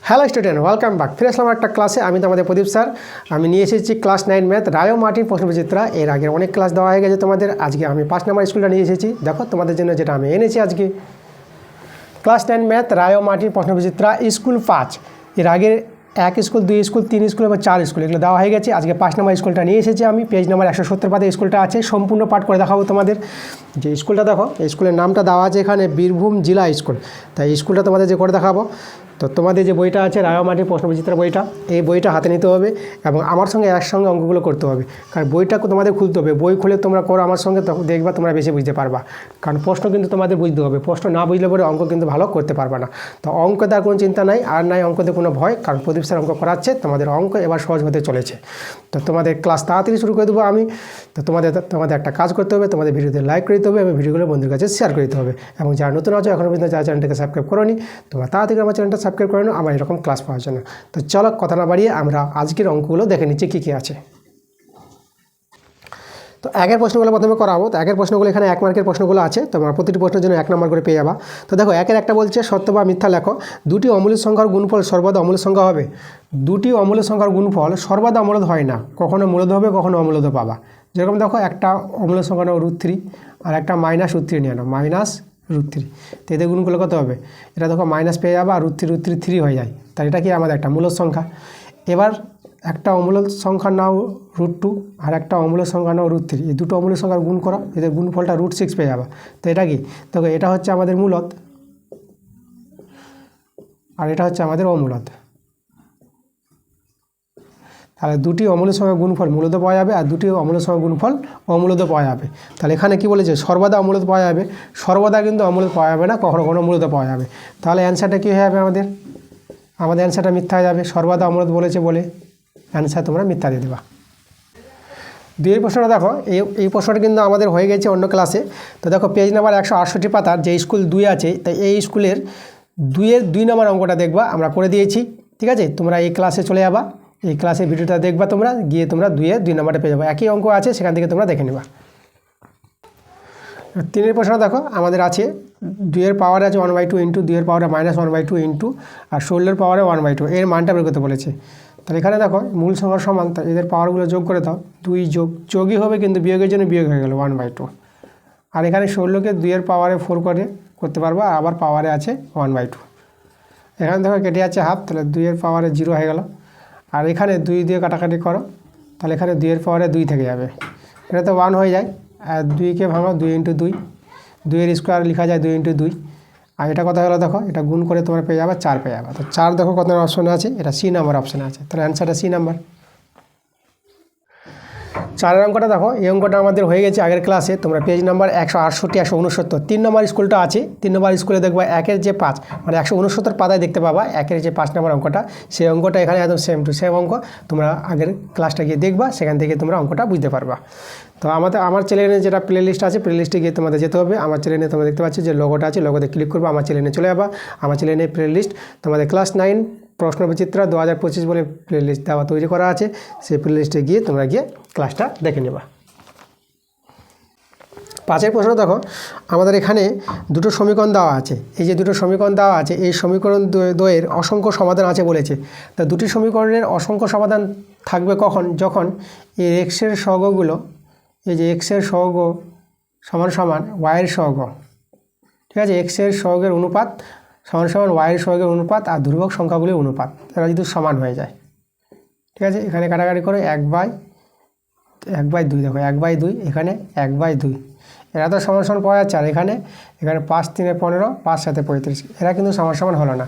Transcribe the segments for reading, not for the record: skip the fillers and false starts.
Hello student, welcome back. ফিরে আসলাম একটা ক্লাসে। আমি তোমাদের প্রদীপ স্যার। আমি নিয়ে এসেছি ক্লাস 9 ম্যাথ রায়ো মার্টিন প্রশ্নবিচিত্রা। এর আগে অনেক ক্লাস দেওয়া হয়ে গেছে তোমাদের। আজকে আমি 5 নম্বর স্কুলটা নিয়ে এসেছি। দেখো তোমাদের জন্য যেটা আমি এনেছি আজকে, ক্লাস 9 ম্যাথ রায়ো মার্টিন প্রশ্নবিচিত্রা স্কুল 5। এর আগে 1 স্কুল, 2 স্কুল, 3 স্কুল এবং 4 স্কুল এগুলো দেওয়া হয়ে গেছে। আজকে 5 নম্বর স্কুলটা নিয়ে এসেছি আমি। পেজ নম্বর 170 পাতে স্কুলটা আছে, সম্পূর্ণ পাঠ করে দেখাবো তোমাদের। যে স্কুলটা দেখো, এই স্কুলের নামটা দেওয়া আছে এখানে বীরভূম জেলা স্কুল। তাই স্কুলটা তোমাদের যে করে দেখাবো। তো তোমাদের যে বইটা আছে রায়ো মার্টিন প্রশ্নবিচিত্রা বইটা, এই বইটা হাতে নিতে হবে এবং আমার সঙ্গে একসঙ্গে অঙ্কগুলো করতে হবে। কারণ বইটা তোমাদের খুলতে হবে। বই খুলে তোমরা করো আমার সঙ্গে, তখন দেখবা তোমরা বেশি বুঝতে পারবা। কারণ প্রশ্ন কিন্তু তোমাদের বুঝতে হবে। প্রশ্ন না বুঝলে পরে অঙ্ক কিন্তু ভালো করতে পারবা না। তো অঙ্ক দেওয়ার কোনো চিন্তা নাই, আর নাই অঙ্কতে কোনো ভয়, কারণ প্রদীপ স্যার অঙ্ক করাচ্ছে। তোমাদের অঙ্ক এবার সহজ হতে চলেছে। তো তোমাদের ক্লাস তাড়াতাড়ি শুরু করে দেবো আমি। তো তোমাদের একটা কাজ করতে হবে, তোমাদের ভিডিওতে লাইক করে দিতে হবে এবং ভিডিওগুলো বন্ধুদের কাছে শেয়ার করে দিতে হবে। এবং যারা নতুন আছো এখনও পর্যন্ত যারা চ্যানেলটাকে সাবস্ক্রাইব করোনি, তোমরা তাড়াতাড়ি আমার চ্যানেলটা সাবস্ক্রাইব করে নাও আমার এরকম ক্লাস পাওয়ার জন্য। তো চলো কথা না বাড়িয়ে আমরা আজকের অঙ্কগুলো দেখে নিচ্ছি কী কী আছে। তো একের প্রশ্নগুলো প্রথমে করাবো। তো একের প্রশ্নগুলো এখানে 1 মার্কের প্রশ্নগুলো আছে। তোমরা প্রতিটি প্রশ্নের জন্য 1 নম্বর করে পেয়ে যাবা। তো দেখো একের একটা বলছে সত্য বা মিথ্যা লেখো। দুটি অমূল্য সংখ্যার গুণফল সর্বদা অমূল্য সংখ্যা হবে। দুটি অমূল্য সংখ্যার গুণফল সর্বদা অমূল্য হয় না, কখনো মূলদ হবে কখনো অমূল্য পাবা। যেরকম দেখো একটা অমূল্য সংখ্যা নাও √3 আর একটা -√3 নিয়ে নাও, -√3। তো এদের গুণগুলো কত হবে? এটা দেখো মাইনাস পেয়ে যাবে আর √3 হয়ে যায়। তাই এটা কি আমাদের একটা মূলদ সংখ্যা। এবার একটা অমূল্য সংখ্যা নাও √2 আর একটা অমূল্য সংখ্যা নাও √3। এই দুটো অমূল্য সংখ্যার গুণ করো, এদের গুণফলটা √6 পেয়ে যাবে। তো এটা কি? দেখো এটা হচ্ছে আমাদের মূলদ আর এটা হচ্ছে আমাদের অমূলদ। তাহলে দুটি অমূল্য সংখ্যার গুণফল মূলদ পাওয়া যাবে আর দুটি অমূল্য সংখ্যার গুণফল অমূলদ পাওয়া যাবে। তাহলে এখানে কি বলেছে? সর্বদা অমূলদ পাওয়া যাবে। সর্বদা কিন্তু অমূলদ পাওয়া যাবে না, কখনো কখনো মূলদ পাওয়া যাবে। তাহলে অ্যান্সারটা কী হয়ে যাবে? আমাদের অ্যান্সারটা মিথ্যা হয়ে যাবে। সর্বদা অমূলদ বলেছে বলে অ্যান্সার তোমরা মিথ্যা দিয়ে দেবা। দুইয়ের প্রশ্নটা দেখো, এই প্রশ্নটা কিন্তু আমাদের হয়ে গেছে অন্য ক্লাসে। তো দেখো পেজ নাম্বার 168 পাতার যে স্কুল 2 আছে, তাই এই স্কুলের 2-এর 2 নম্বর অঙ্কটা দেখবা, আমরা করে দিয়েছি। ঠিক আছে, তোমরা এই ক্লাসে চলে যাবা, এই ক্লাসের ভিডিওটা দেখবা, তোমরা গিয়ে তোমরা 2-এর 2 নম্বরটা পেয়ে যাবে। একই অঙ্ক আছে, সেখান থেকে তোমরা দেখে নেবা। 3-এর প্রশ্ন দেখো আমাদের আছে 2-এর পাওয়ারে আছে 1/2 ইন্টু 2-এর পাওয়ারে -1/2 ইন্টু আর 16-এর পাওয়ারে 1/2, এর মানটা বের করতে বলেছে। তাহলে এখানে দেখো মূল সংখ্যার সমান, তাই এদের পাওয়ারগুলো যোগ করে দাও। 2 যোগই হবে কিন্তু বিয়োগের জন্য বিয়োগ হয়ে গেল 1/2। আর এখানে 16কে 2-এর পাওয়ারে 4 করে করতে পারবা, আবার পাওয়ারে আছে 1/2। এখানে দেখো কেটে যাচ্ছে হাফ, তাহলে 2-এর পাওয়ারে 0 হয়ে গেল। আর এখানে 2 দিয়ে কাটাকাটি করো, তাহলে এখানে 2-এর পাওয়ারে 2 থেকে যাবে। এটা তো 1 হয়ে যায়। আর 2কে ভাঙো 2 × 2, 2-এর স্কোয়ার লেখা যায় 2 × 2। আর এটা কথা হলো দেখো, এটা গুণ করে তোমরা পেয়ে যাবে 4 পেয়ে যাবে। তো 4 দেখো কত অপশনে আছে, এটা সি নাম্বার অপশানে আছে। তাহলে অ্যান্সারটা সি নাম্বার। 4-এর অঙ্কটা দেখো, এই অঙ্কটা আমাদের হয়ে গেছে আগের ক্লাসে। তোমরা পেজ নাম্বার 168, 169 3 নম্বর স্কুলটা আছে। 3 নম্বর স্কুলে দেখবা 1-এর যে 5 মানে 169 পাতায় দেখতে পাবা 1-এর যে 5 নম্বর অঙ্কটা, সেই অঙ্কটা এখানে একদম সেম টু সেম অঙ্ক। তোমরা আগের ক্লাসটা গিয়ে দেখবা, সেখান থেকে তোমরা অঙ্কটা বুঝতে পারবা। তো আমার চ্যানেলে যেটা প্লে লিস্ট আছে, প্লে লিস্টে গিয়ে তোমাদের যেতে হবে। আমার চ্যানেলে তোমরা দেখতে পাচ্ছ যে লোগোটা আছে, লোগোতে ক্লিক করবো, আমার চ্যানেলে চলে যাবা। আমার চ্যানেলে প্লে লিস্ট তোমাদের ক্লাস 9 প্রশ্নবিচিত্রা 2025 বলে প্লে লিস্ট দেওয়া তৈরি করা আছে। সেই প্লে লিস্টে গিয়ে তোমরা গিয়ে ক্লাসটা দেখে নেবা। 5-এর প্রশ্ন দেখো, আমাদের এখানে দুটো সমীকরণ দেওয়া আছে। এই যে দুটো সমীকরণ দেওয়া আছে, এই সমীকরণ দ্বয়ের অসংখ্য সমাধান আছে বলেছে। তা দুটি সমীকরণের অসংখ্য সমাধান থাকবে কখন? যখন এই এক্সের সহগগুলো, এই যে এক্সের সহগ সমান সমান ওয়াইয়ের সহগ, ঠিক আছে, এক্সের সহগের অনুপাত সমান সমান ওয়াইয়ের সহগের অনুপাত আর ধ্রুবক সংখ্যাগুলির অনুপাত, তারা যদি সমান হয়ে যায়। ঠিক আছে, এখানে কাটাকাটি করে 1/2 দেখো 1/2, এখানে 1/2, এরা তো সমান সমান পাওয়া যাচ্ছে। আর এখানে 5 × 3 = 15, 5 × 7 = 35, এরা কিন্তু সমান সমান হলো না।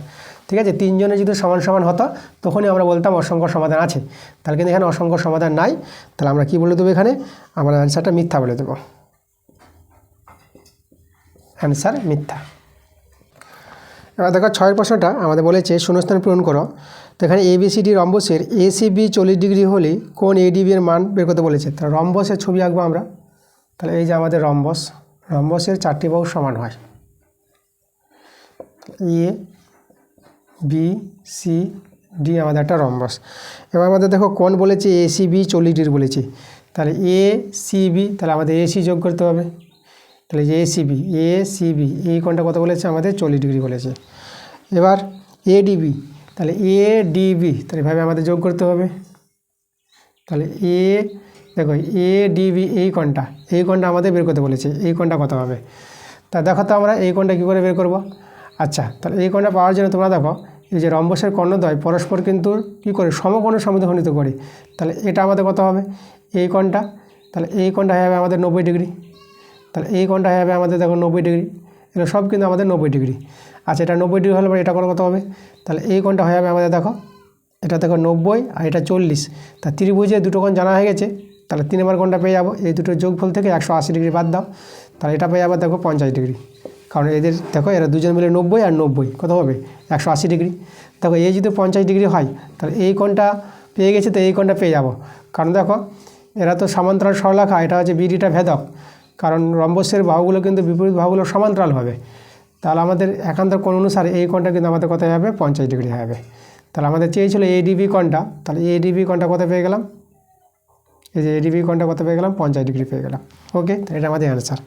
ঠিক আছে, 3 জনে যদি সমান সমান হতো তখনই আমরা বলতাম অসংখ্য সমাধান আছে। তাহলে কিন্তু এখানে অসংখ্য সমাধান নাই। তাহলে আমরা কী বলে দেবো? এখানে আমরা অ্যান্সারটা মিথ্যা বলে দেবো। অ্যান্সার মিথ্যা। এবার দেখো 6-এর প্রশ্নটা আমাদের বলেছে শূন্যস্থান পূরণ করো। তো এখানে ABCD রম্বসের ACB 40 ডিগ্রি হলে কোন ADB এর মান বের করতে বলেছে। তাহলে রম্বসের ছবি আঁকবো আমরা। তাহলে এই যে আমাদের রম্বসের 4টি বাহু সমান হয়, ABCD আমাদের একটা রম্বস। এবার আমাদের দেখো কোন বলেছে ACB 40 ডিগ্রি বলেছে। তাহলে ACB, তাহলে আমাদের AC যোগ করতে হবে। তাহলে যে ACB এই কোণটা কত বলেছে? আমাদের 40 ডিগ্রি বলেছে। এবার ADB, তাহলে এ ডিবি, তাহলে এভাবে আমাদের যোগ করতে হবে। তাহলে দেখো এ ডিবি এই কোণটা আমাদের বের করতে বলেছে, এই কোণটা কত হবে। তা দেখো তো আমরা এই কোণটা কী করে বের করব। আচ্ছা, তাহলে এই কোণটা পাওয়ার জন্য তোমরা দেখো এই যে রম্বসের কর্ণদ্বয় পরস্পর কিন্তু কী করে সমকোণে সমদ্বিখণ্ডিত করি। তাহলে এটা আমাদের কত হবে এই কোণটা, তাহলে এই কোণটা হয়ে যাবে আমাদের 90 ডিগ্রি। তাহলে এই কোণটা হয়ে যাবে আমাদের দেখো 90 ডিগ্রি, এগুলো সব কিন্তু আমাদের 90 ডিগ্রি। আচ্ছা, এটা 90 ডিগ্রি হলে এটা কত হবে, তাহলে এই কোণটা হয়ে যাবে আমাদের দেখো, এটা দেখো 90 আর এটা 40। তা ত্রিভুজে দুটো কোণ জানা হয়ে গেছে, তাহলে 3 নম্বর কোণটা পেয়ে যাবো। এই দুটোর যোগফল থেকে 180 ডিগ্রি বাদ দাও, তাহলে এটা পেয়ে যাবো দেখো 50 ডিগ্রি। কারণ এদের দেখো এরা দুজন মিলে 90 আর 90 কত হবে 180 ডিগ্রি। দেখো এই যদি 50 ডিগ্রি হয় তাহলে এই কোণটা পেয়ে গেছে, তো এই কোণটা পেয়ে যাব। কারণ দেখো এরা তো সমান্তরাল সরলরেখা, এটা হচ্ছে বিডিটা ভেদক, কারণ রম্বসের বাহুগুলো কিন্তু বিপরীত বাহুগুলো সমান্তরাল হবে। তাহলে আমাদের একান্তর কোণ অনুসারে এই কোণটা কিন্তু আমাদের কত হবে 50 ডিগ্রি হবে। তাহলে আমাদের চেয়েছিল এডিবি কোণটা, তাহলে এডিবি কোণটা কত পেয়ে গেলাম, এই যে এডিবি কোণটা কত পেয়ে গেলাম 50 ডিগ্রি পেয়ে গেলাম। ওকে, এটা আমাদের অ্যান্সার।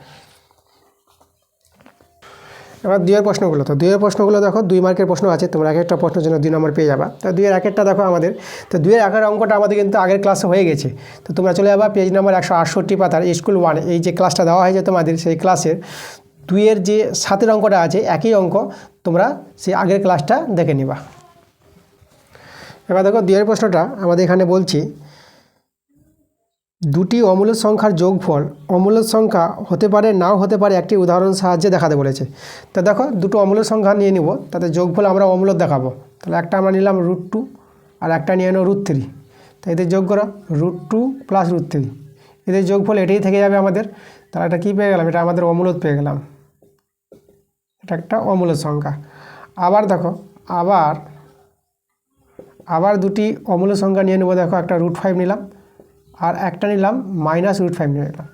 এবার দুইয়ের প্রশ্নগুলো, তো দুইয়ের প্রশ্নগুলো দেখো 2 মার্কের প্রশ্ন আছে, তোমরা এক একটা প্রশ্নের জন্য 2 নম্বর পেয়ে যাবা। তো দুইয়ের এক একটা দেখো আমাদের, তো দুইয়ের একের অঙ্কটা আমাদের কিন্তু আগের ক্লাসে হয়ে গেছে। তো তোমরা চলে যাবা পেজ নম্বর 168 পাতার স্কুল 1, এই যে ক্লাসটা দেওয়া হয়েছে তোমাদের, সেই ক্লাসের দুইয়ের যে 7 অঙ্কটা আছে একই অঙ্ক, তোমরা সেই আগের ক্লাসটা দেখে নিবা। এবার দেখো দুইয়ের প্রশ্নটা আমাদের এখানে বলছি, দুটি অমূলদ সংখ্যার যোগফল অমূলদ সংখ্যা হতে পারে নাও হতে পারে, একটি উদাহরণ সাহায্যে দেখাতে বলেছে। তা দেখো দুটো অমূলদ সংখ্যা নিয়ে নিব, তাতে যোগফল আমরা অমূলদ দেখাবো। তাহলে একটা আমরা নিলাম √2 আর একটা নিয়ে নেব √3। তো এদের যোগ করো √2 + √3, এদের যোগফল এটাই থেকে যাবে আমাদের। তাহলে এটা কী পেয়ে গেলাম, এটা আমাদের অমূলদ পেয়ে গেলাম, এটা একটা অমূলদ সংখ্যা। আবার দেখো আবার দুটি অমূলদ সংখ্যা নিয়ে নেব, দেখো একটা √5 নিলাম আর একটা নিলাম -√5 নিয়ে নিলাম।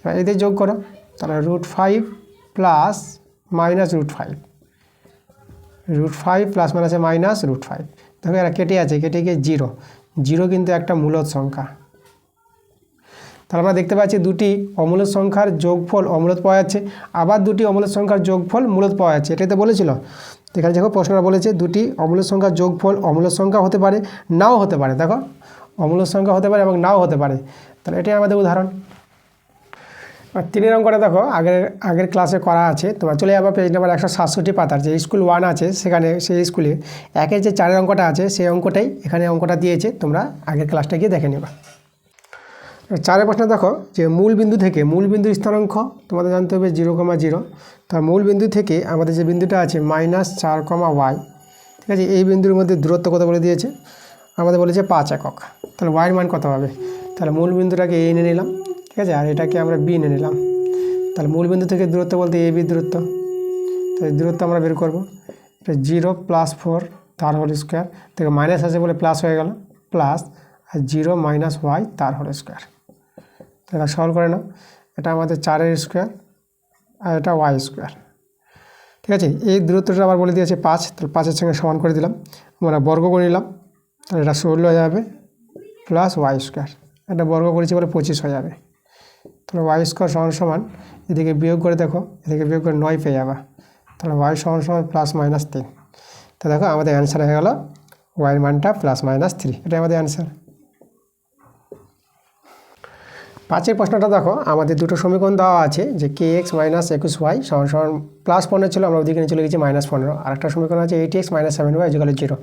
এবার এদের যোগ করো, তাহলে √5 + -√5, √5 + -√5। দেখো এরা কেটে আছে, কেটে গিয়ে 0 কিন্তু একটা মূলদ সংখ্যা। তাহলে আমরা দেখতে পাচ্ছি দুটি অমূলদ সংখ্যার যোগফল অমূলদ পাওয়া যাচ্ছে, আবার দুটি অমূলদ সংখ্যার যোগফল মূলদ পাওয়া যাচ্ছে, এটাই তো বলেছিল। এখানে দেখো প্রশ্নটা বলেছে দুটি অমূলদ সংখ্যার যোগফল অমূলদ সংখ্যা হতে পারে নাও হতে পারে। দেখো অমূলদ সংখ্যা হতে পারে এবং নাও হতে পারে, তাহলে এটাই আমাদের উদাহরণ। আর 3 অঙ্কটা দেখো আগের ক্লাসে করা আছে, তোমরা চলে যাবে পেজ নাম্বার 167 পাতার যে স্কুল 1 আছে, সেখানে সেই স্কুলে একের যে 4 অঙ্কটা আছে সেই অঙ্কটাই এখানে অঙ্কটা দিয়েছে, তোমরা আগের ক্লাসটা গিয়ে দেখে নেবা। 4 প্রশ্ন দেখো যে মূল বিন্দুর স্থানাঙ্ক তোমাদের জানতে হবে 0,0। তার মূল বিন্দু থেকে আমাদের যে বিন্দুটা আছে -4, ঠিক আছে, এই বিন্দুর মধ্যে দূরত্ব কত বলে দিয়েছে, আমাদের বলেছে 5 একক। তাহলে ওয়াইয়ের মান কত হবে, তাহলে মূল বিন্দুটাকে এ নিয়ে নিলাম, ঠিক আছে, আর এটাকে আমরা বি নিয়ে নিলাম। তাহলে মূল বিন্দু থেকে দূরত্ব বলতে এবি দূরত্ব, তাই দূরত্ব আমরা বের করবো। এটা 0 + 4 তার হোল স্কোয়ার, থেকে মাইনাস আছে বলে প্লাস হয়ে গেল, প্লাস আর 0 - y তার হোল স্কোয়ার। তাহলে সলভ করে নাও, এটা আমাদের 4 স্কোয়ার আর এটা y স্কোয়ার, ঠিক আছে। এই দূরত্বটা আবার বলে দিয়েছে 5, তাহলে 5-এর সঙ্গে সমান করে দিলাম, আমরা বর্গ করে নিলাম, তাহলে এটা 16 হয়ে যাবে প্লাস y স্কোয়ার, এটা বর্গ করেছি বলে 25 হয়ে যাবে। তাহলে y স্কোয়ার সমান এদিকে বিয়োগ করে দেখো, এদিকে বিয়োগ করে 9 পেয়ে যাবে, তাহলে y সমান +-3। তো দেখো আমাদের অ্যান্সার হয়ে গেল y মানটা +-3, এটাই আমাদের অ্যান্সার। 5 প্রশ্নটা দেখো আমাদের দুটো সমীকরণ দেওয়া আছে যে kx - 21y +15 ছিল, আমরা ওদিকে চলে গেছি -15। আর একটা সমীকরণ আছে 8x - 7y = 0।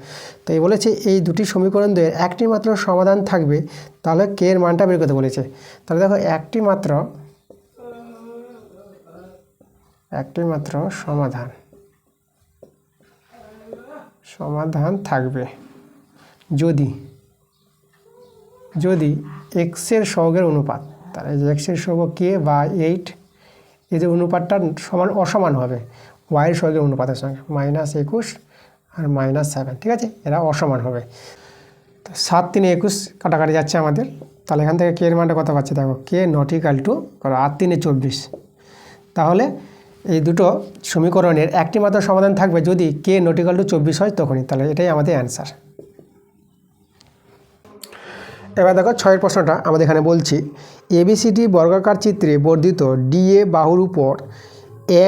তো এই বলেছে এই দুটি সমীকরণ দিয়ে একটি মাত্র সমাধান থাকবে, তাহলে k এর মানটা বের করতে বলেছে। তাহলে দেখো একটি মাত্র সমাধান থাকবে যদি x এর সহগের অনুপাত, তাহলে x এর সহগ k বা 8, এদের অনুপাতটা অসমান হবে y এর সহগের অনুপাতের সঙ্গে, -21 আর -7, ঠিক আছে, এরা অসমান হবে। তো 7 3 21 কাটাকাটি যাচ্ছে আমাদের, তাহলে এখান থেকে k এর মানটা কত পাচ্ছে, দেখো k ≠ 8 3 24। তাহলে এই দুটো সমীকরণের একটি মাত্র সমাধান থাকবে যদি k ≠ 24 হয় তখনই, তাহলে এটাই আমাদের অ্যান্সার। এবার দেখো 6 প্রশ্নটা আমাদের এখানে বলছি ABCD বর্গাকার চিত্রে বর্ধিত DA বাহুর উপর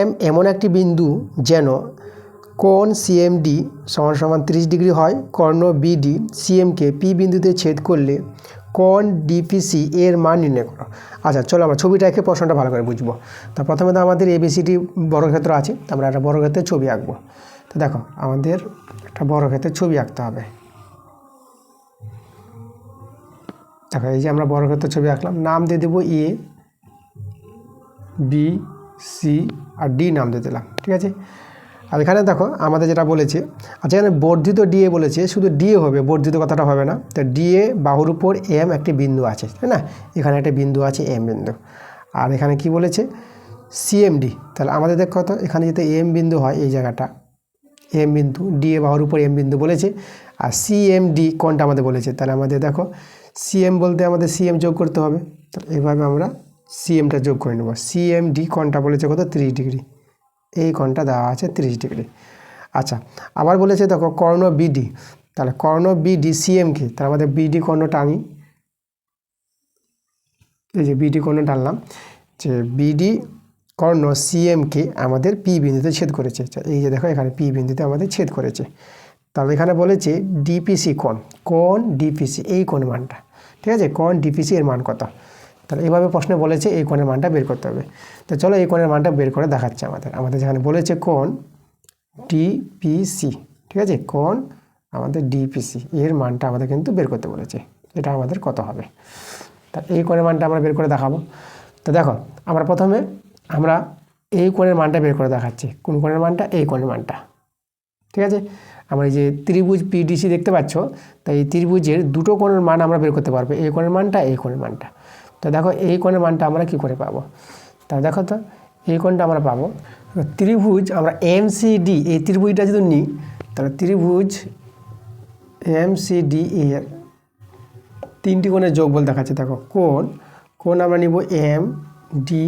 M এমন একটি বিন্দু যেন কোণ সিএমডি সমান সমান 30 ডিগ্রি হয়, কর্ণ বিডি সিএমকে পি বিন্দুতে ছেদ করলে কোণ ডিপিসি এর মান নির্ণয় করো। আচ্ছা চলো আমরা ছবিটা এঁকে প্রশ্নটা ভালো করে বুঝবো। তা প্রথমে তো আমাদের এবিসিডি বর্গক্ষেত্র আছে, আমরা একটা বর্গক্ষেত্রের ছবি আঁকবো। তো দেখো আমাদের একটা বর্গক্ষেত্রের ছবি আঁকতে হবে। দেখো এই যে আমরা বর্গক্ষেত্রের ছবি আঁকলাম, নাম দিয়ে দেবো A B C R D নাম দিয়ে দিলাম, ঠিক আছে। আর এখানে দেখো আমাদের যেটা বলেছে, আচ্ছা এখানে বর্ধিত ডিএ বলেছে, শুধু ডিএ হবে, বর্ধিত কথাটা হবে না। তো ডিএ বাহুর উপর এম একটি বিন্দু আছে, তাই না, এখানে একটা বিন্দু আছে এম বিন্দু। আর এখানে কি বলেছে সিএমডি, তাহলে আমাদের দেখো তো এখানে যদি এম বিন্দু হয়, এই জায়গাটা এম বিন্দু, ডিএ বাহুর উপর এম বিন্দু বলেছে, আর সিএমডি কোণটা আমাদের বলেছে। তাহলে আমাদের দেখো সিএম বলতে আমাদের সিএম যোগ করতে হবে, তো এইভাবে আমরা সিএমটা যোগ করে নেব। সিএমডি কোণটা বলেছে কত 30 ডিগ্রি, এই কোণটা দেওয়া আছে 30 ডিগ্রি। আচ্ছা আবার বলেছে দেখো কর্ণ বিডি, তাহলে কর্ণ বিডি সিএমকে, তাহলে আমাদের বিডি কর্ণটা আমি এই যে বিডি কর্ণ টানলাম, যে বিডি কর্ণ সিএমকে আমাদের পি বিন্দুতে ছেদ করেছে। এই যে দেখো এখানে পি বিন্দুতে আমাদের ছেদ করেছে। তাহলে এখানে বলেছে ডিপিসি কোণ ডিপিসি এই কোণের মানটা, ঠিক আছে, কোণ ডিপিসি এর মান কত। তাহলে এইভাবে প্রশ্নে বলেছে এই কোণের মানটা বের করতে হবে। তো চলো এই কোণের মানটা বের করে দেখাচ্ছে আমাদের যেখানে বলেছে কোণ ডিপিসি, ঠিক আছে, কোণ আমাদের ডিপিসি এর মানটা আমাদের কিন্তু বের করতে বলেছে, এটা আমাদের কত হবে। তা এই কোণের মানটা আমরা বের করে দেখাবো। তো দেখো আমরা প্রথমে আমরা এই কোণের মানটা বের করে দেখাচ্ছি। কোন কোণের মানটা? এই কোণের মানটা, ঠিক আছে। আমরা এই যে ত্রিভুজ পিডিসি দেখতে পাচ্ছ, তাই এই ত্রিভুজের দুটো কোণের মান আমরা বের করতে পারবো, এই কোণের মানটা এই কোণের মানটা। তো দেখো এই কোণের মানটা আমরা কি করে পাবো, তা দেখো তো এই কোণটা আমরা পাবো ত্রিভুজ আমরা এমসিডি, এই ত্রিভুজটা যদি নিই তাহলে ত্রিভুজ এমসিডি এর তিনটি কোণের যোগফল দেখাচ্ছে। দেখো কোণ আমরা নিব এম ডি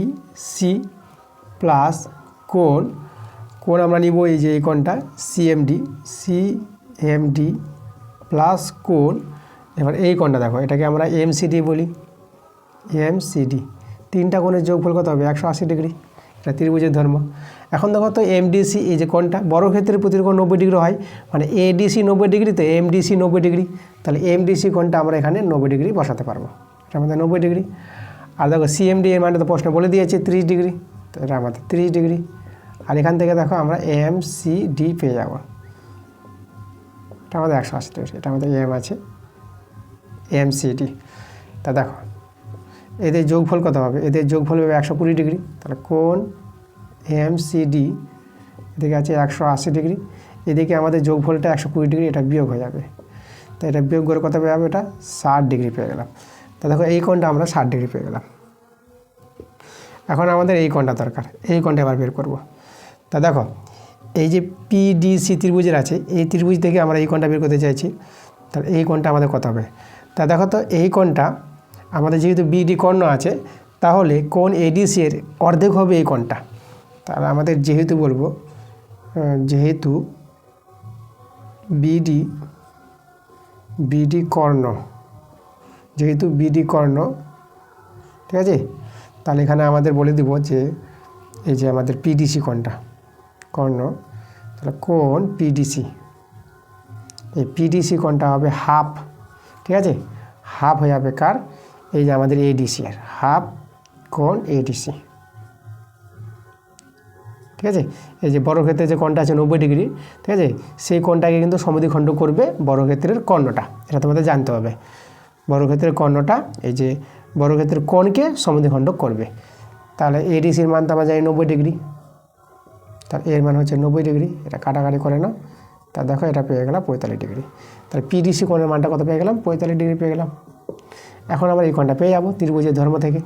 সি প্লাস কোণ আমরা নিব এই যে এই কোণটা সিএমডি প্লাস কোণ, এবার এই কোণটা দেখো এটাকে আমরা এমসিডি বলি, এমসিডি তিনটা কোণের যোগফল কত হবে 180 ডিগ্রি, এটা ত্রিভুজের ধর্ম। এখন দেখো তো এমডিসি এই যে কোণটা বর্গক্ষেত্রের প্রতির কোণ 90 ডিগ্রি হয়, মানে এডিসি 90 ডিগ্রি, তো এমডিসি 90 ডিগ্রি, তাহলে এমডিসি কোণটা আমরা এখানে 90 ডিগ্রি বসাতে পারবো, এটা আমাদের 90 ডিগ্রি। আর দেখো সিএমডি এর মানটা তো প্রশ্ন বলে দিয়েছে 30 ডিগ্রি, তো এটা আমাদের 30 ডিগ্রি। আর এখান থেকে দেখো আমরা এমসিডি পেয়ে যাব, এটা আমাদের 180 ডিগ্রি, এটা আমাদের এম আছে এমসিডি। তা দেখো এদের যোগফল কত হবে, এদের যোগফল হবে 120 ডিগ্রি, তাহলে কোণ এমসিডি এদিকে আছে 180 ডিগ্রি, এদিকে আমাদের যোগফলটা 120 ডিগ্রি, এটা বিয়োগ হয়ে যাবে, তো এটা বিয়োগ করে কত পেয়ে যাবে, এটা 60 ডিগ্রি পেয়ে গেলাম। তা দেখো এই কোণটা আমরা 60 ডিগ্রি পেয়ে গেলাম। এখন আমাদের এই কোণটা দরকার, এই কোণটা আবার বের করব। তা দেখো এই যে পিডিসি ত্রিভুজের আছে, এই ত্রিভুজ থেকে আমরা এই কোণটা বের করতে চাইছি, তাহলে এই কোণটা আমাদের কত হবে। তা দেখো তো এই কোণটা আমাদের যেহেতু বিডি কর্ণ আছে, তাহলে কোণ এডিসি এর অর্ধেক হবে এই কোণটা। তাহলে আমাদের যেহেতু বলবো যেহেতু বিডি কর্ণ, যেহেতু বিডি কর্ণ, ঠিক আছে, তাহলে এখানে আমাদের বলে দিব যে এই যে আমাদের পিডিসি কোণটা কর্ণ, তাহলে কোণ পিডিসি, এই পিডিসি কোণটা হবে হাফ, ঠিক আছে, হাফ হয়ে যাবে কার, এই যে আমাদের এডিসি এর হাফ কোণ এডিসি, ঠিক আছে। এই যে বর্গক্ষেত্রের যে কোণটা আছে 90 ডিগ্রি, ঠিক আছে, সেই কোণটাকে কিন্তু সমদ্বিখণ্ড করবে বর্গক্ষেত্রের কর্ণটা, এটা তোমাদের জানতে হবে। বর্গক্ষেত্রের কর্ণটা এই যে বর্গক্ষেত্রের কোণকে সমদ্বিখণ্ড করবে, তাহলে এডিসির মান তো আমরা জানি 90 ডিগ্রি, তাহলে এর মান হচ্ছে 90 ডিগ্রি, এটা কাটাকাটি করে না, তা দেখো এটা পেয়ে গেলাম 45 ডিগ্রি। তাহলে পিডিসি কোণের মানটা কত পেয়ে গেলাম, 45 ডিগ্রি পেয়ে গেলাম। এখন আমরা এই কোণটা পেয়ে যাবো ত্রিভুজের ধর্ম থেকে,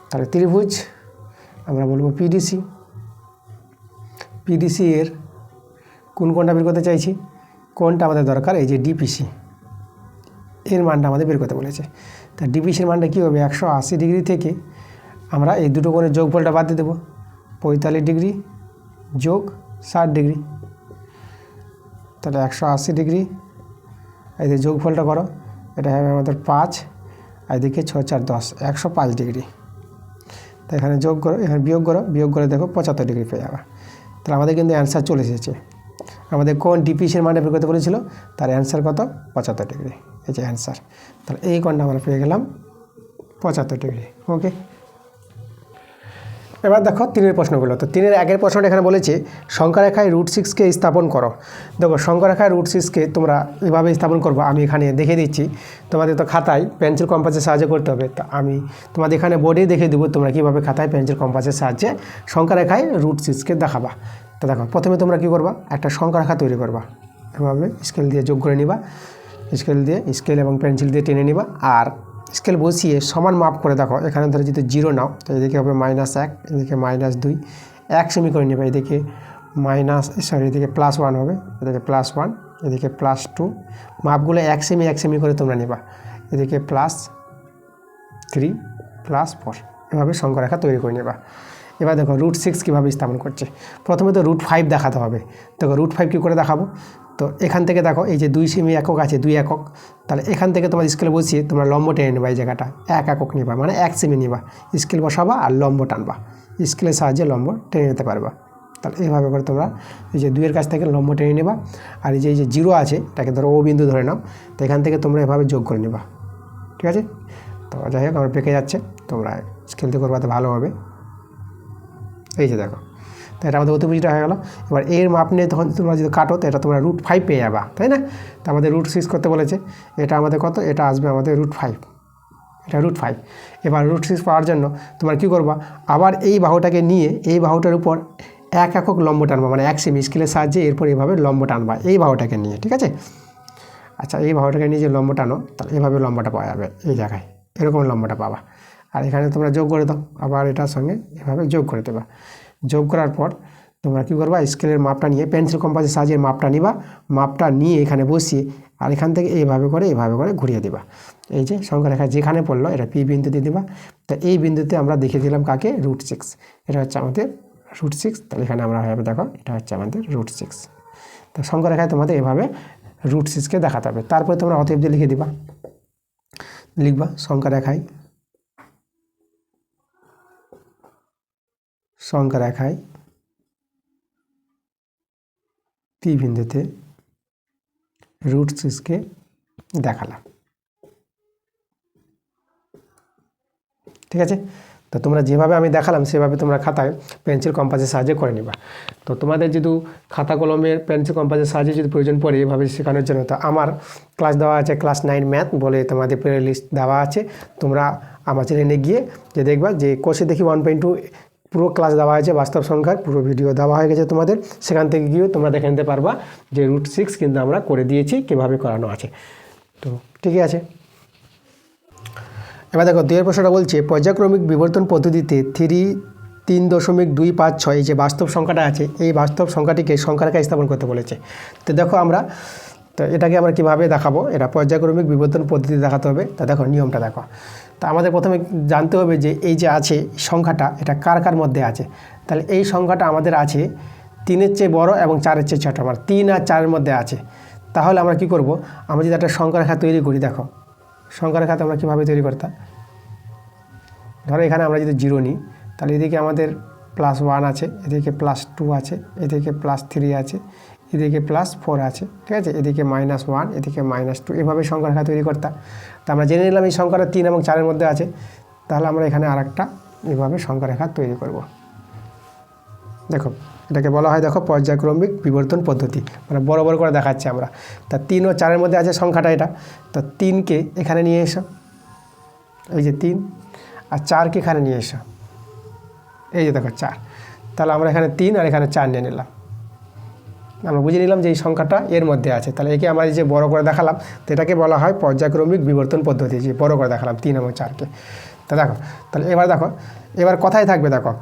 তাহলে ত্রিভুজ আমরা বলবো পিডিসি এর কোন কোণটা বের করতে চাইছি, কোণটা আমাদের দরকার এই যে ডিপিসি এর মানটা আমাদের বের করতে বলেছে। তা ডিপিসির মানটা কী হবে, 180 ডিগ্রি থেকে আমরা এই দুটো কোণের যোগফলটা বাদ দিয়ে দেবো, 45 ডিগ্রি যোগ 60 ডিগ্রি, তাহলে 180 ডিগ্রি, এদের যোগফলটা করো, এটা হবে আমাদের 5, আর এদিকে 6 4 10, 105 ডিগ্রি। তো এখানে যোগ করো, এখানে বিয়োগ করো, বিয়োগ করে দেখো 75 ডিগ্রি পেয়ে যাবে। তাহলে আমাদের কিন্তু অ্যান্সার চলে এসেছে। আমাদের কোণ ডিপিসির মানটা বের করতে বলেছিল, তার অ্যান্সার কত 75 ডিগ্রি। এই যে অ্যান্সার, তাহলে এই কোণটা আমরা পেয়ে গেলাম 75 ডিগ্রি। ওকে, এবার দেখো 3-এর প্রশ্নগুলো। তো 3-এর আগের প্রশ্নটা এখানে বলেছে সংখ্যারেখায় √6কে স্থাপন করো। দেখো সংখ্যারেখায় √6কে তোমরা এভাবে স্থাপন করবো, আমি এখানে দেখে দিচ্ছি। তোমাদের তো খাতায় পেন্সিল কম্পাসের সাহায্যে করতে হবে, তো আমি তোমাদের এখানে বোর্ডেই দেখে দেবো তোমরা কীভাবে খাতায় পেন্সিল কম্পাসের সাহায্যে সংখ্যারেখায় √6কে দেখাবা। তো দেখো প্রথমে তোমরা কী করবা, একটা সংখ্যারেখা তৈরি করবা, এভাবে স্কেল দিয়ে যোগ করে নিবা, স্কেল এবং পেন্সিল দিয়ে টেনে নিবা, আর স্কেল বসিয়ে সমান মাপ করে দেখো। এখানে ধরো যদি 0 নাও তো এদিকে হবে -1, এদিকে -2, 1 সেমি করে নেবে, এদিকে এদিকে +1 হবে, এদিকে +1, এদিকে +2, মাপগুলো 1 সেমি করে তোমরা নেবা, এদিকে +3, +4, এভাবে সংখ্যারেখা তৈরি করে নেবা। এবার দেখো √6 কীভাবে স্থাপন করছে। প্রথমে তো √5 দেখাতে হবে। দেখো √5 কী করে দেখাবো, তো এখান থেকে দেখো এই যে 2 সেমি একক আছে, 2 একক, তাহলে এখান থেকে তোমার স্কেল বসিয়ে তোমরা লম্ব টেনে নেবা, এই জায়গাটা 1 একক নিবা, মানে 1 সেমি নিবা, স্কেল বসাবা আর লম্ব টানবা, স্কেলের সাহায্যে লম্ব টেনে নিতে পারবা। তাহলে এইভাবে করে তোমরা এই যে 2-এর কাছ থেকে লম্ব টেনে নেবা, আর এই যে 0 আছে এটাকে ধরো ও বিন্দু ধরে নাও, তো এখান থেকে তোমরা এভাবে যোগ করে নেবা। ঠিক আছে, তো যাই হোক আমার পেকে যাচ্ছে, তোমরা স্কেল দিয়ে করবা তো ভালো হবে। এই যে দেখো, তো এটা আমাদের অতিভুজটা হয়ে গেল। এবার এর মাপ নিয়ে তখন তোমরা যদি কাটো তো এটা তোমরা √5 পেয়ে যাবা, তাই না? তো আমাদের √6 করতে বলেছে, এটা আমাদের কত, এটা আসবে আমাদের √5, এটা √5। এবার √6 পাওয়ার জন্য তোমরা কী করবা, আবার এই বাহুটাকে নিয়ে এই বাহুটার উপর 1 একক লম্ব টানবা, মানে 1 সেমি স্কেলের সাহায্যে এরপর এইভাবে লম্ব টানবা এই বাহুটাকে নিয়ে। ঠিক আছে, আচ্ছা এই বাহুটাকে নিয়ে যে লম্ব টানো, তাহলে এইভাবে লম্বটা পাওয়া যাবে, এই জায়গায় এরকম লম্বটা পাবা। আর এখানে তোমরা যোগ করে দাও, আবার এটার সঙ্গে এভাবে যোগ করে দেবা। যোগ করার পর তোমরা কী করবা, স্কেলের মাপটা নিয়ে পেন্সিল কম্পাসের সাহায্যে মাপটা নিবা, মাপটা নিয়ে এখানে বসিয়ে আর এখান থেকে এইভাবে করে ঘুরিয়ে দেবা। এই যে সংখ্যারেখা যেখানে পড়লো এটা পি বিন্দু দিয়ে দেবা। তো এই বিন্দুতে আমরা দেখে দিলাম কাকে, √6, এটা হচ্ছে আমাদের √6। তাহলে এখানে আমরা হবে দেখো এটা হচ্ছে আমাদের √6। তো সংখ্যারেখায় তোমাদের এভাবে √6কে দেখাতে হবে। তারপরে তোমরা অতএব দিয়ে লিখে দিবা, লিখবা সংখ্যারেখায় পি বিন্দুতে √6কে দেখালাম। ঠিক আছে, তো তোমরা যেভাবে আমি দেখালাম সেভাবে তোমরা খাতায় পেন্সিল কম্পাসের সাহায্যে করে নিবা। তো তোমাদের যদি খাতা কলমের পেন্সিল কম্পাসের সাহায্যে যদি প্রয়োজন পড়ে এভাবে শেখানোর জন্য, তো আমার ক্লাস দেওয়া আছে ক্লাস 9 ম্যাথ বলে তোমাদের প্লে লিস্ট দেওয়া আছে, তোমরা আমার চ্যানেলে গিয়ে যে দেখবা যে কোর্সে দেখি 1.2 পুরো ক্লাস দেওয়া হয়েছে, বাস্তব সংখ্যার পুরো ভিডিও দেওয়া হয়ে গেছে তোমাদের, সেখান থেকে গিয়েও তোমরা দেখে নিতে পারবা যে √6 কিন্তু আমরা করে দিয়েছি কীভাবে করানো আছে। তো ঠিকই আছে। এবার দেখো 2-এর প্রশ্নটা বলছে পর্যায়ক্রমিক বিবর্তন পদ্ধতিতে 3.256 যে বাস্তব সংখ্যাটা আছে, এই বাস্তব সংখ্যাটিকে সংখ্যারেখায় স্থাপন করতে বলেছে। তো দেখো তো এটাকে আমরা কীভাবে দেখাবো, এটা পর্যায়ক্রমিক বিবর্তন পদ্ধতি দেখাতে হবে। তা দেখো নিয়মটা দেখো, তা আমাদের প্রথমে জানতে হবে যে এই যে আছে সংখ্যাটা এটা কার মধ্যে আছে। তাহলে এই সংখ্যাটা আমাদের আছে 3-এর চেয়ে বড় এবং 4-এর চেয়ে ছোটো, আমার 3 আর 4-এর মধ্যে আছে। তাহলে আমরা কি করব, আমরা যদি একটা সংখ্যারেখা তৈরি করি, দেখো সংখ্যারেখাতে আমরা কীভাবে তৈরি করতাম, ধরো এখানে আমরা যদি 0 নিই, তাহলে এদিকে আমাদের +1 আছে, এদিকে +2 আছে, এদিকে +3 আছে, এদিকে +4 আছে। ঠিক আছে, এদিকে -1, এদিকে -2, এভাবে সংখ্যারেখা তৈরি করতাম। তা আমরা জেনে নিলাম এই সংখ্যাটা 3 এবং 4-এর মধ্যে আছে। তাহলে আমরা এখানে আরেকটা এভাবে সংখ্যারেখা তৈরি করব। দেখো এটাকে বলা হয় দেখো পর্যায়ক্রমিক বিবর্তন পদ্ধতি, মানে বড় করে দেখাচ্ছি আমরা। তা 3 ও 4-এর মধ্যে আছে সংখ্যাটা এটা, তো 3কে এখানে নিয়ে এসো, এই যে 3, আর 4কে এখানে নিয়ে এসো, এই যে দেখো 4। তাহলে আমরা এখানে 3 আর এখানে 4 নিয়ে নিলাম, আমরা বুঝে নিলাম যে এই সংখ্যাটা এর মধ্যে আছে। তাহলে একে আমরা যে বড় করে দেখালাম, তো এটাকে বলা হয় পর্যায়ক্রমিক বিবর্তন পদ্ধতি, যে বড় করে দেখালাম 3 এবং 4কে। তা দেখো তাহলে এবার কথাই থাকবে। দেখো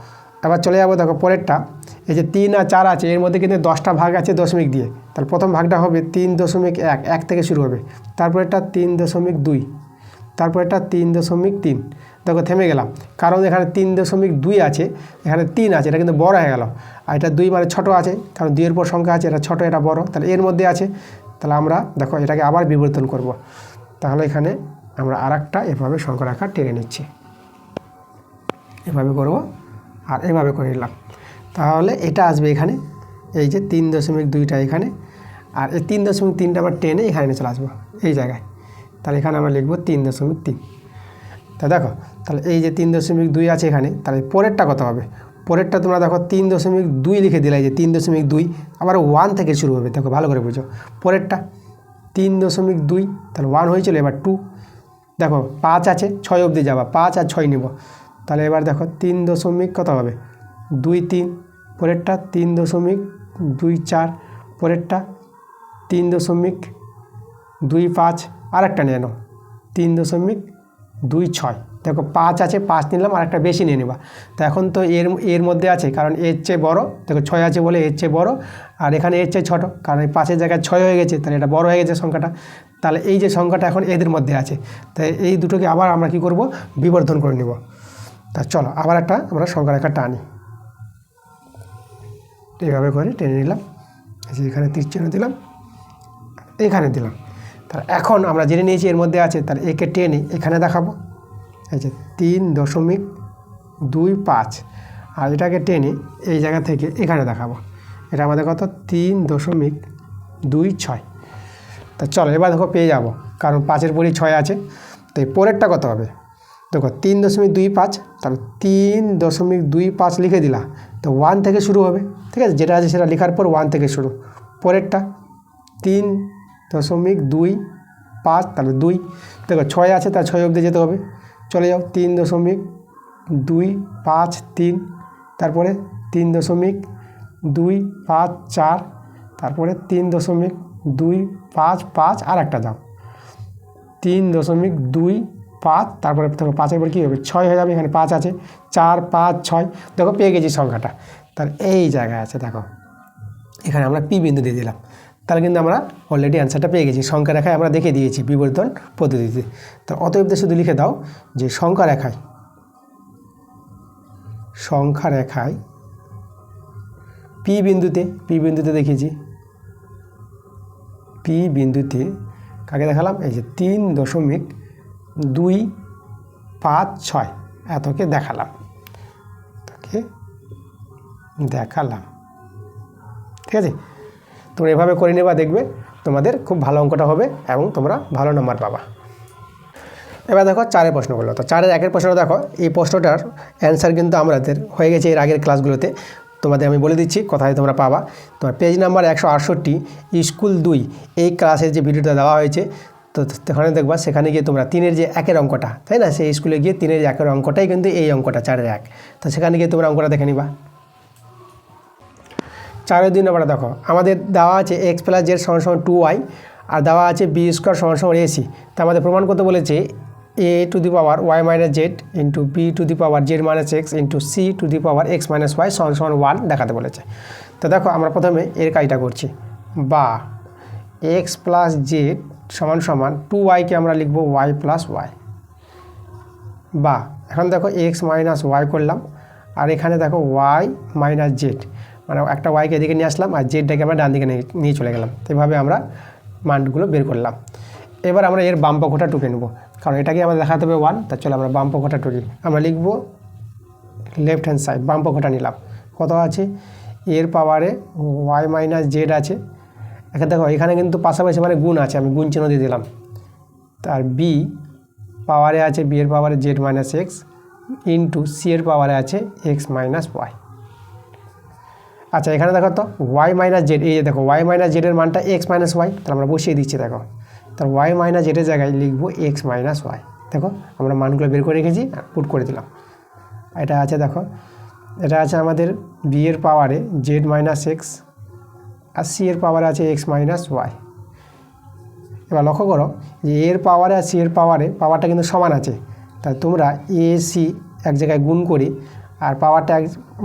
এবার চলে যাবো, দেখো পরেরটা, এই যে 3 আর 4 আছে এর মধ্যে কিন্তু 10টা ভাগ আছে দশমিক দিয়ে। তাহলে প্রথম ভাগটা হবে 3.1, 1 থেকে শুরু হবে, তারপরেরটা 3.2, তারপরেরটা 3.3। দেখো থেমে গেলাম, কারণ এখানে 3.2 আছে, এখানে 3 আছে, এটা কিন্তু বড় হয়ে গেল, আর এটা 2 মানে ছোটো আছে, কারণ 2-এর পর সংখ্যা আছে, এটা ছোটো এটা বড়, তাহলে এর মধ্যে আছে। তাহলে আমরা দেখো এটাকে আবার বিবর্তন করব। তাহলে এখানে আমরা আরেকটা এভাবে সংখ্যারেখা টেনে নিচ্ছি, এভাবে করব আর এভাবে করে নিলাম। তাহলে এটা আসবে এখানে, এই যে 3.2টা এখানে, আর এই 3.3টা আমরা টেনে এখানে নিয়ে চলে আসবো এই জায়গায়। তাহলে এখানে আমরা লিখবো 3.3। তা দেখো, তাহলে এই যে 3.2 আছে এখানে, তাহলে পরেরটা কত হবে? পরেরটা তোমরা দেখো 3.2 লিখে দিলে, এই যে 3.2 আবার 1 থেকে শুরু হবে। দেখো ভালো করে বুঝো, পরেরটা 3.2, তাহলে 1 হয়েছিল, এবার 2। দেখো 5 আছে, 6 অবধি যাবা, 5 আর 6 নিব। তাহলে এবার দেখো 3 কত হবে? 2 3। পরেরটা 3.24। পরেরটা 3.25। আরেকটা নিয়ে নাও 3.26। দেখো 5 আছে, 5 নিলাম, আর একটা বেশি নিয়ে নেবা। তো এখন তো এর মধ্যে আছে, কারণ এর চেয়ে বড়। দেখো 6 আছে বলে এর চেয়ে বড়, আর এখানে এর চেয়ে ছোট, কারণ এই 5-এর জায়গায় 6 হয়ে গেছে, তাহলে এটা বড় হয়ে গেছে সংখ্যাটা। তাহলে এই যে সংখ্যাটা এখন এদের মধ্যে আছে, তাই এই দুটোকে আবার আমরা কি করব? বিবর্ধন করে নেব। তা চলো আবার একটা আমরা সংখ্যা রেখা টানি, এইভাবে করে টেনে নিলাম। এই যে এখানে তীর চিহ্ন দিলাম, এখানে দিলাম। তাহলে এখন আমরা জেনে নিয়েছি এর মধ্যে আছে, তাহলে একে টেনে এখানে দেখাবো। এই যে 3.25, আর এটাকে টেনে এই জায়গা থেকে এখানে দেখাবো। এটা আমাদের কত? 3.26। তা চলো এবার দেখো পেয়ে যাব, কারণ 5-এর পরই 6 আছে। তো এই পরেরটা কত হবে? দেখো 3.25, তাহলে 3.25 লিখে দিলা, তো 1 থেকে শুরু হবে। ঠিক আছে, যেটা আছে সেটা লেখার পর 1 থেকে শুরু। পরেরটা 3.25, তাহলে 2। দেখো 6 আছে, তার 6 অবধি যেতে হবে। চলে যাও 3.253, তারপরে 3.254, তারপরে 3.255, আর একটা যাও 3.25, তারপরে দেখো 5-এর পর কী হবে? 6 হয়ে যাবে। এখানে 5 আছে, 4 5 6। দেখো পেয়ে গেছি সংখ্যাটা। তাহলে এই জায়গায় আছে, দেখো এখানে আমরা পি বিন্দু দিয়ে দিলাম। তাহলে কিন্তু আমরা অলরেডি অ্যান্সারটা পেয়ে গেছি। সংখ্যা রেখায় আমরা দেখে দিয়েছি বিবর্ধন পদ্ধতিতে। তো অতএব শুধু লিখে দাও যে সংখ্যা রেখায় পি বিন্দুতে দেখিয়েছি। পি বিন্দুতে কাকে দেখালাম? এই যে 3.256 এতকে দেখালাম। ঠিক আছে, তোমরা এভাবে করে নেবা, দেখবে তোমাদের খুব ভালো অঙ্কটা হবে এবং তোমরা ভালো নাম্বার পাবা। এবার দেখো 4-এর প্রশ্নগুলো। তো 4-এর 1-এর প্রশ্নটা দেখো, এই প্রশ্নটার অ্যান্সার কিন্তু আমাদের হয়ে গেছে এর আগের ক্লাসগুলোতে। তোমাদের আমি বলে দিচ্ছি কোথায় তোমরা পাবা। তোমার পেজ নাম্বার 168, স্কুল 2, এই ক্লাসের যে ভিডিওটা দেওয়া হয়েছে, তো সেখানে দেখবা, সেখানে গিয়ে তোমরা 3-এর যে 1-এর অঙ্কটা, তাই না, সেই স্কুলে গিয়ে 3-এর 1-এর অঙ্কটাই কিন্তু এই অঙ্কটা 4-এর 1। তো সেখানে গিয়ে তোমরা অঙ্কটা দেখে নিবা। 4-এর 2 নম্বরটা দেখো, আমাদের দেওয়া আছে x + z = 2y, আর দেওয়া আছে b² = ac। তা আমাদের প্রমাণ করতে বলেছে a⁴ y - z * b⁴ z - x * c⁴ x - y = 1 দেখাতে বলেছে। তো দেখো আমরা প্রথমে এর কাজটা করছি, বা x + z = 2y কে আমরা লিখব y + y, বা এখন দেখো x - y করলাম, আর এখানে দেখো y - z, মানে একটা ওয়াইকে এদিকে নিয়ে আসলাম, আর জেডটাকে আমরা ডান দিকে নিয়ে চলে গেলাম। তো এইভাবে আমরা মানগুলো বের করলাম। এবার আমরা এর বাম পক্ষটা টুকে নেব, কারণ এটাকে আমাদের দেখাতে হবে 1। তা চলো আমরা বাম পক্ষটা টুকি। আমরা লিখব লেফট হ্যান্ড সাইড, বাম পক্ষটা নিলাম। কত আছে? এর পাওয়ারে y - z আছে। এখানে দেখো এখানে কিন্তু পাশাপাশি মানে গুণ আছে, আমি গুণ চিহ্ন দিয়ে দিলাম। তার b পাওয়ারে আছে b এর পাওয়ারে z - x * c এর পাওয়ারে আছে x - y। আচ্ছা এখানে দেখো তো y - z, এই যে দেখো y - z এর মানটা x - y, তাহলে আমরা বসিয়ে দিচ্ছি। দেখো তার y - z এর জায়গায় লিখব x - y। দেখো আমরা মানগুলো বের করে রেখেছি, পুট করে দিলাম। এটা আছে, দেখো এটা আছে আমাদের b এর পাওয়ারে z - x, আর c এর পাওয়ারে আছে x - y। এবার লক্ষ্য করো যে এর পাওয়ারে আর c এর পাওয়ারটা কিন্তু সমান আছে। তাই তোমরা a c এক জায়গায় গুণ করি, আর পাওয়ারটা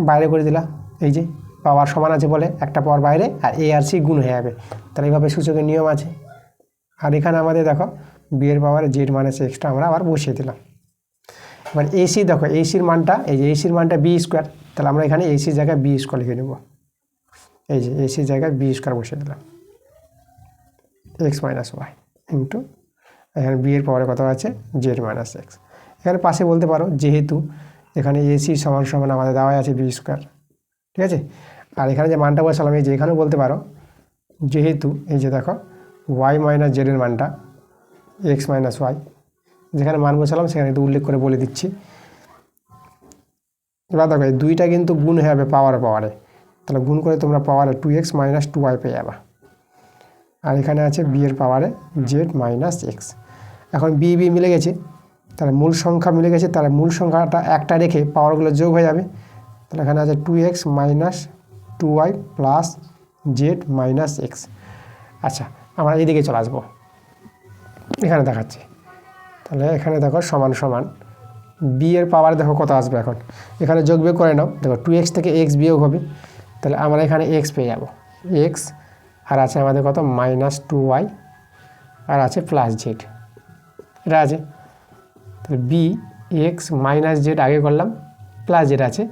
বাইরে করে দিলা। এই যে পাওয়ার সমান আছে বলে একটা পাওয়ার বাইরে, আর a আর c গুণ হয়ে যাবে। তাহলে এইভাবে সূচকের নিয়ম আছে। আর এখানে আমাদের দেখো b এর পাওয়ারে z - x আমরা আবার বসিয়ে দিলাম। এবার ac দেখো, ac-র মানটা, এই যে ac-র মানটা b², তাহলে আমরা এখানে ac-র জায়গায় b² লিখে নেব। এই যে ac-র জায়গায় b² বসিয়ে দিলাম, x - y ইন্টু এখানে b এর পাওয়ারে কত আছে z - x। এখানে পাশে বলতে পারো, যেহেতু এখানে ac = আমাদের দেওয়া আছে b², ঠিক আছে। আর এখানে যে মানটা বসালাম এই যে এখানেও বলতে পারো যেহেতু এই যে দেখো ওয়াই মাইনাস জেডের মানটা এক্স মাইনাস ওয়াই, যেখানে মান বসালাম সেখানে একটু উল্লেখ করে বলে দিচ্ছি। এবার দেখো এই দুইটা কিন্তু গুণ হয়ে যাবে পাওয়ারে, তাহলে গুণ করে তোমরা পাওয়ারে 2x মাইনাস 2y পেয়ে যাবা। আর এখানে আছে বি এর পাওয়ারে জেড মাইনাস এক্স। এখন বি বি মিলে গেছে, তাহলে মূল সংখ্যা মিলে গেছে, তাহলে মূল সংখ্যাটা একটা রেখে পাওয়ারগুলো যোগ হয়ে যাবে। তাহলে এখানে আছে 2x minus 2y plus Z minus x. আচ্ছা, আমরা এইদিকে চলে আসবো, এখানে দেখাচ্ছি। তাহলে এখানে দেখো সমান সমান বি এর পাওয়ার দেখো কত আসবে। এখন এখানে যোগ বিয়োগ করে নাও, দেখো 2x থেকে x বিয়োগ হবে, তাহলে আমরা এখানে x পেয়ে যাব, x আর আছে আমাদের কত মাইনাস 2y আর আছে প্লাস জেড, এটা আছে। তাহলে বি এক্স মাইনাস জেড আগে করলাম, প্লাস জেড আছে,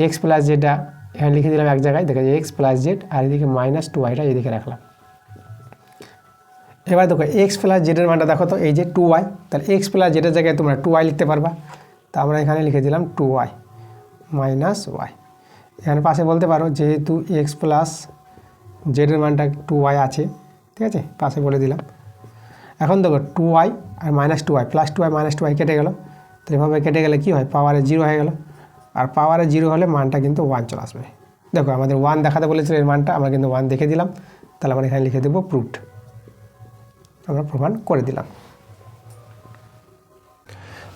এক্স প্লাস জেডটা এখানে লিখে দিলাম এক জায়গায়, দেখো এক্স প্লাস জেড আর এদিকে মাইনাস 2yটা এদিকে রাখলাম। এবার দেখো এক্স প্লাস জেডের মানটা দেখো তো এই যে 2y, তাহলে এক্স প্লাস জেডের জায়গায় তোমরা 2y লিখতে পারবা, তা আমরা এখানে লিখে দিলাম 2y মাইনাস ওয়াই। এখানে পাশে বলতে পারো যেহেতু এক্স প্লাস জেডের মানটা 2y আছে, ঠিক আছে, পাশে বলে দিলাম। এখন দেখো 2y আর minus 2y plus 2y minus 2y কেটে গেল, তো এভাবে কেটে গেলে কী হয় পাওয়ারে 0 হয়ে গেল, আর পাওয়ারে 0 হলে মানটা কিন্তু 1 চলে আসবে। দেখো আমাদের 1 দেখাতে বলেছিল এর মানটা, আমরা কিন্তু 1 দেখে দিলাম, তাহলে আমরা এখানে লিখে দেবো প্রুভড, আমরা প্রমাণ করে দিলাম।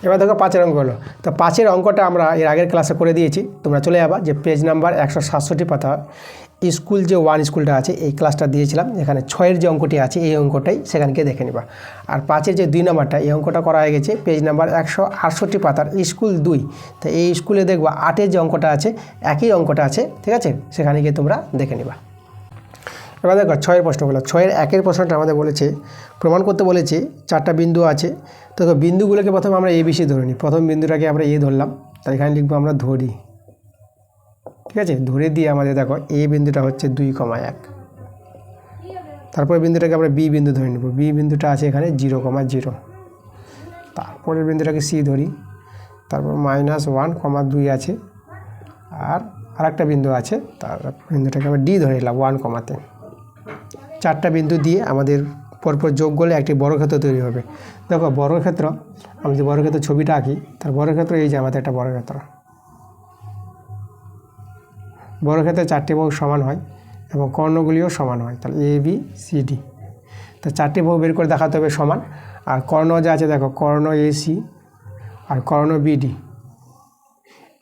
এবার দেখো 5 অঙ্ক হলো, তো 5 অঙ্কটা আমরা এর আগের ক্লাসে করে দিয়েছি, তোমরা চলে যাবা যে পেজ নাম্বার 167 পাতা স্কুল যে 1 স্কুলটা আছে এই ক্লাসটা দিয়েছিলাম, এখানে 6 যে অঙ্কটি আছে এই অঙ্কটাই সেখানকে দেখে নিবা। আর 5 যে 2 নম্বরটা এই অঙ্কটা করা হয়ে গেছে পেজ নাম্বার 168 পাতার স্কুল 2, তো এই স্কুলে দেখবা 8 যে অঙ্কটা আছে একই অঙ্কটা আছে, ঠিক আছে, সেখানে গিয়ে তোমরা দেখে নিবা। এবার দেখো 6 প্রশ্নগুলো, 6 1 প্রশ্নটা আমাদের বলেছে প্রমাণ করতে বলেছে 4টা বিন্দু আছে, তো বিন্দুগুলোকে প্রথমে আমরা ABC ধরে নিই। প্রথম বিন্দুটাকে আমরা এ ধরলাম, তাই এখানে লিখবো আমরা ধরি, ঠিক আছে, ধরে দিয়ে আমাদের দেখো এ বিন্দুটা হচ্ছে 2,1, তারপরে বিন্দুটাকে আমরা বি বিন্দু ধরে নেব, বি বিন্দুটা আছে এখানে 0,0, তারপরে বিন্দুটাকে সি ধরি, তারপর -1,2 আছে, আর আরেকটা বিন্দু আছে, তার বিন্দুটাকে আমরা ডি ধরে নিলাম 1,3। 4টা বিন্দু দিয়ে আমাদের পরপর যোগ করলে একটি বর্গক্ষেত্র তৈরি হবে। দেখো বর্গক্ষেত্র, আমি যে বর্গক্ষেত্র ছবিটা আঁকি তার বর্গক্ষেত্র এই যে আমাদের একটা বর্গক্ষেত্র, বর্গক্ষেত্রে 4টি বাহু সমান হয় এবং কর্ণগুলিও সমান হয়, তাহলে এ বি সি ডি, তো 4টি বাহু বের করে দেখাতে হবে সমান। আর কর্ণ যা আছে দেখো কর্ণ এসি আর কর্ণ বিডি,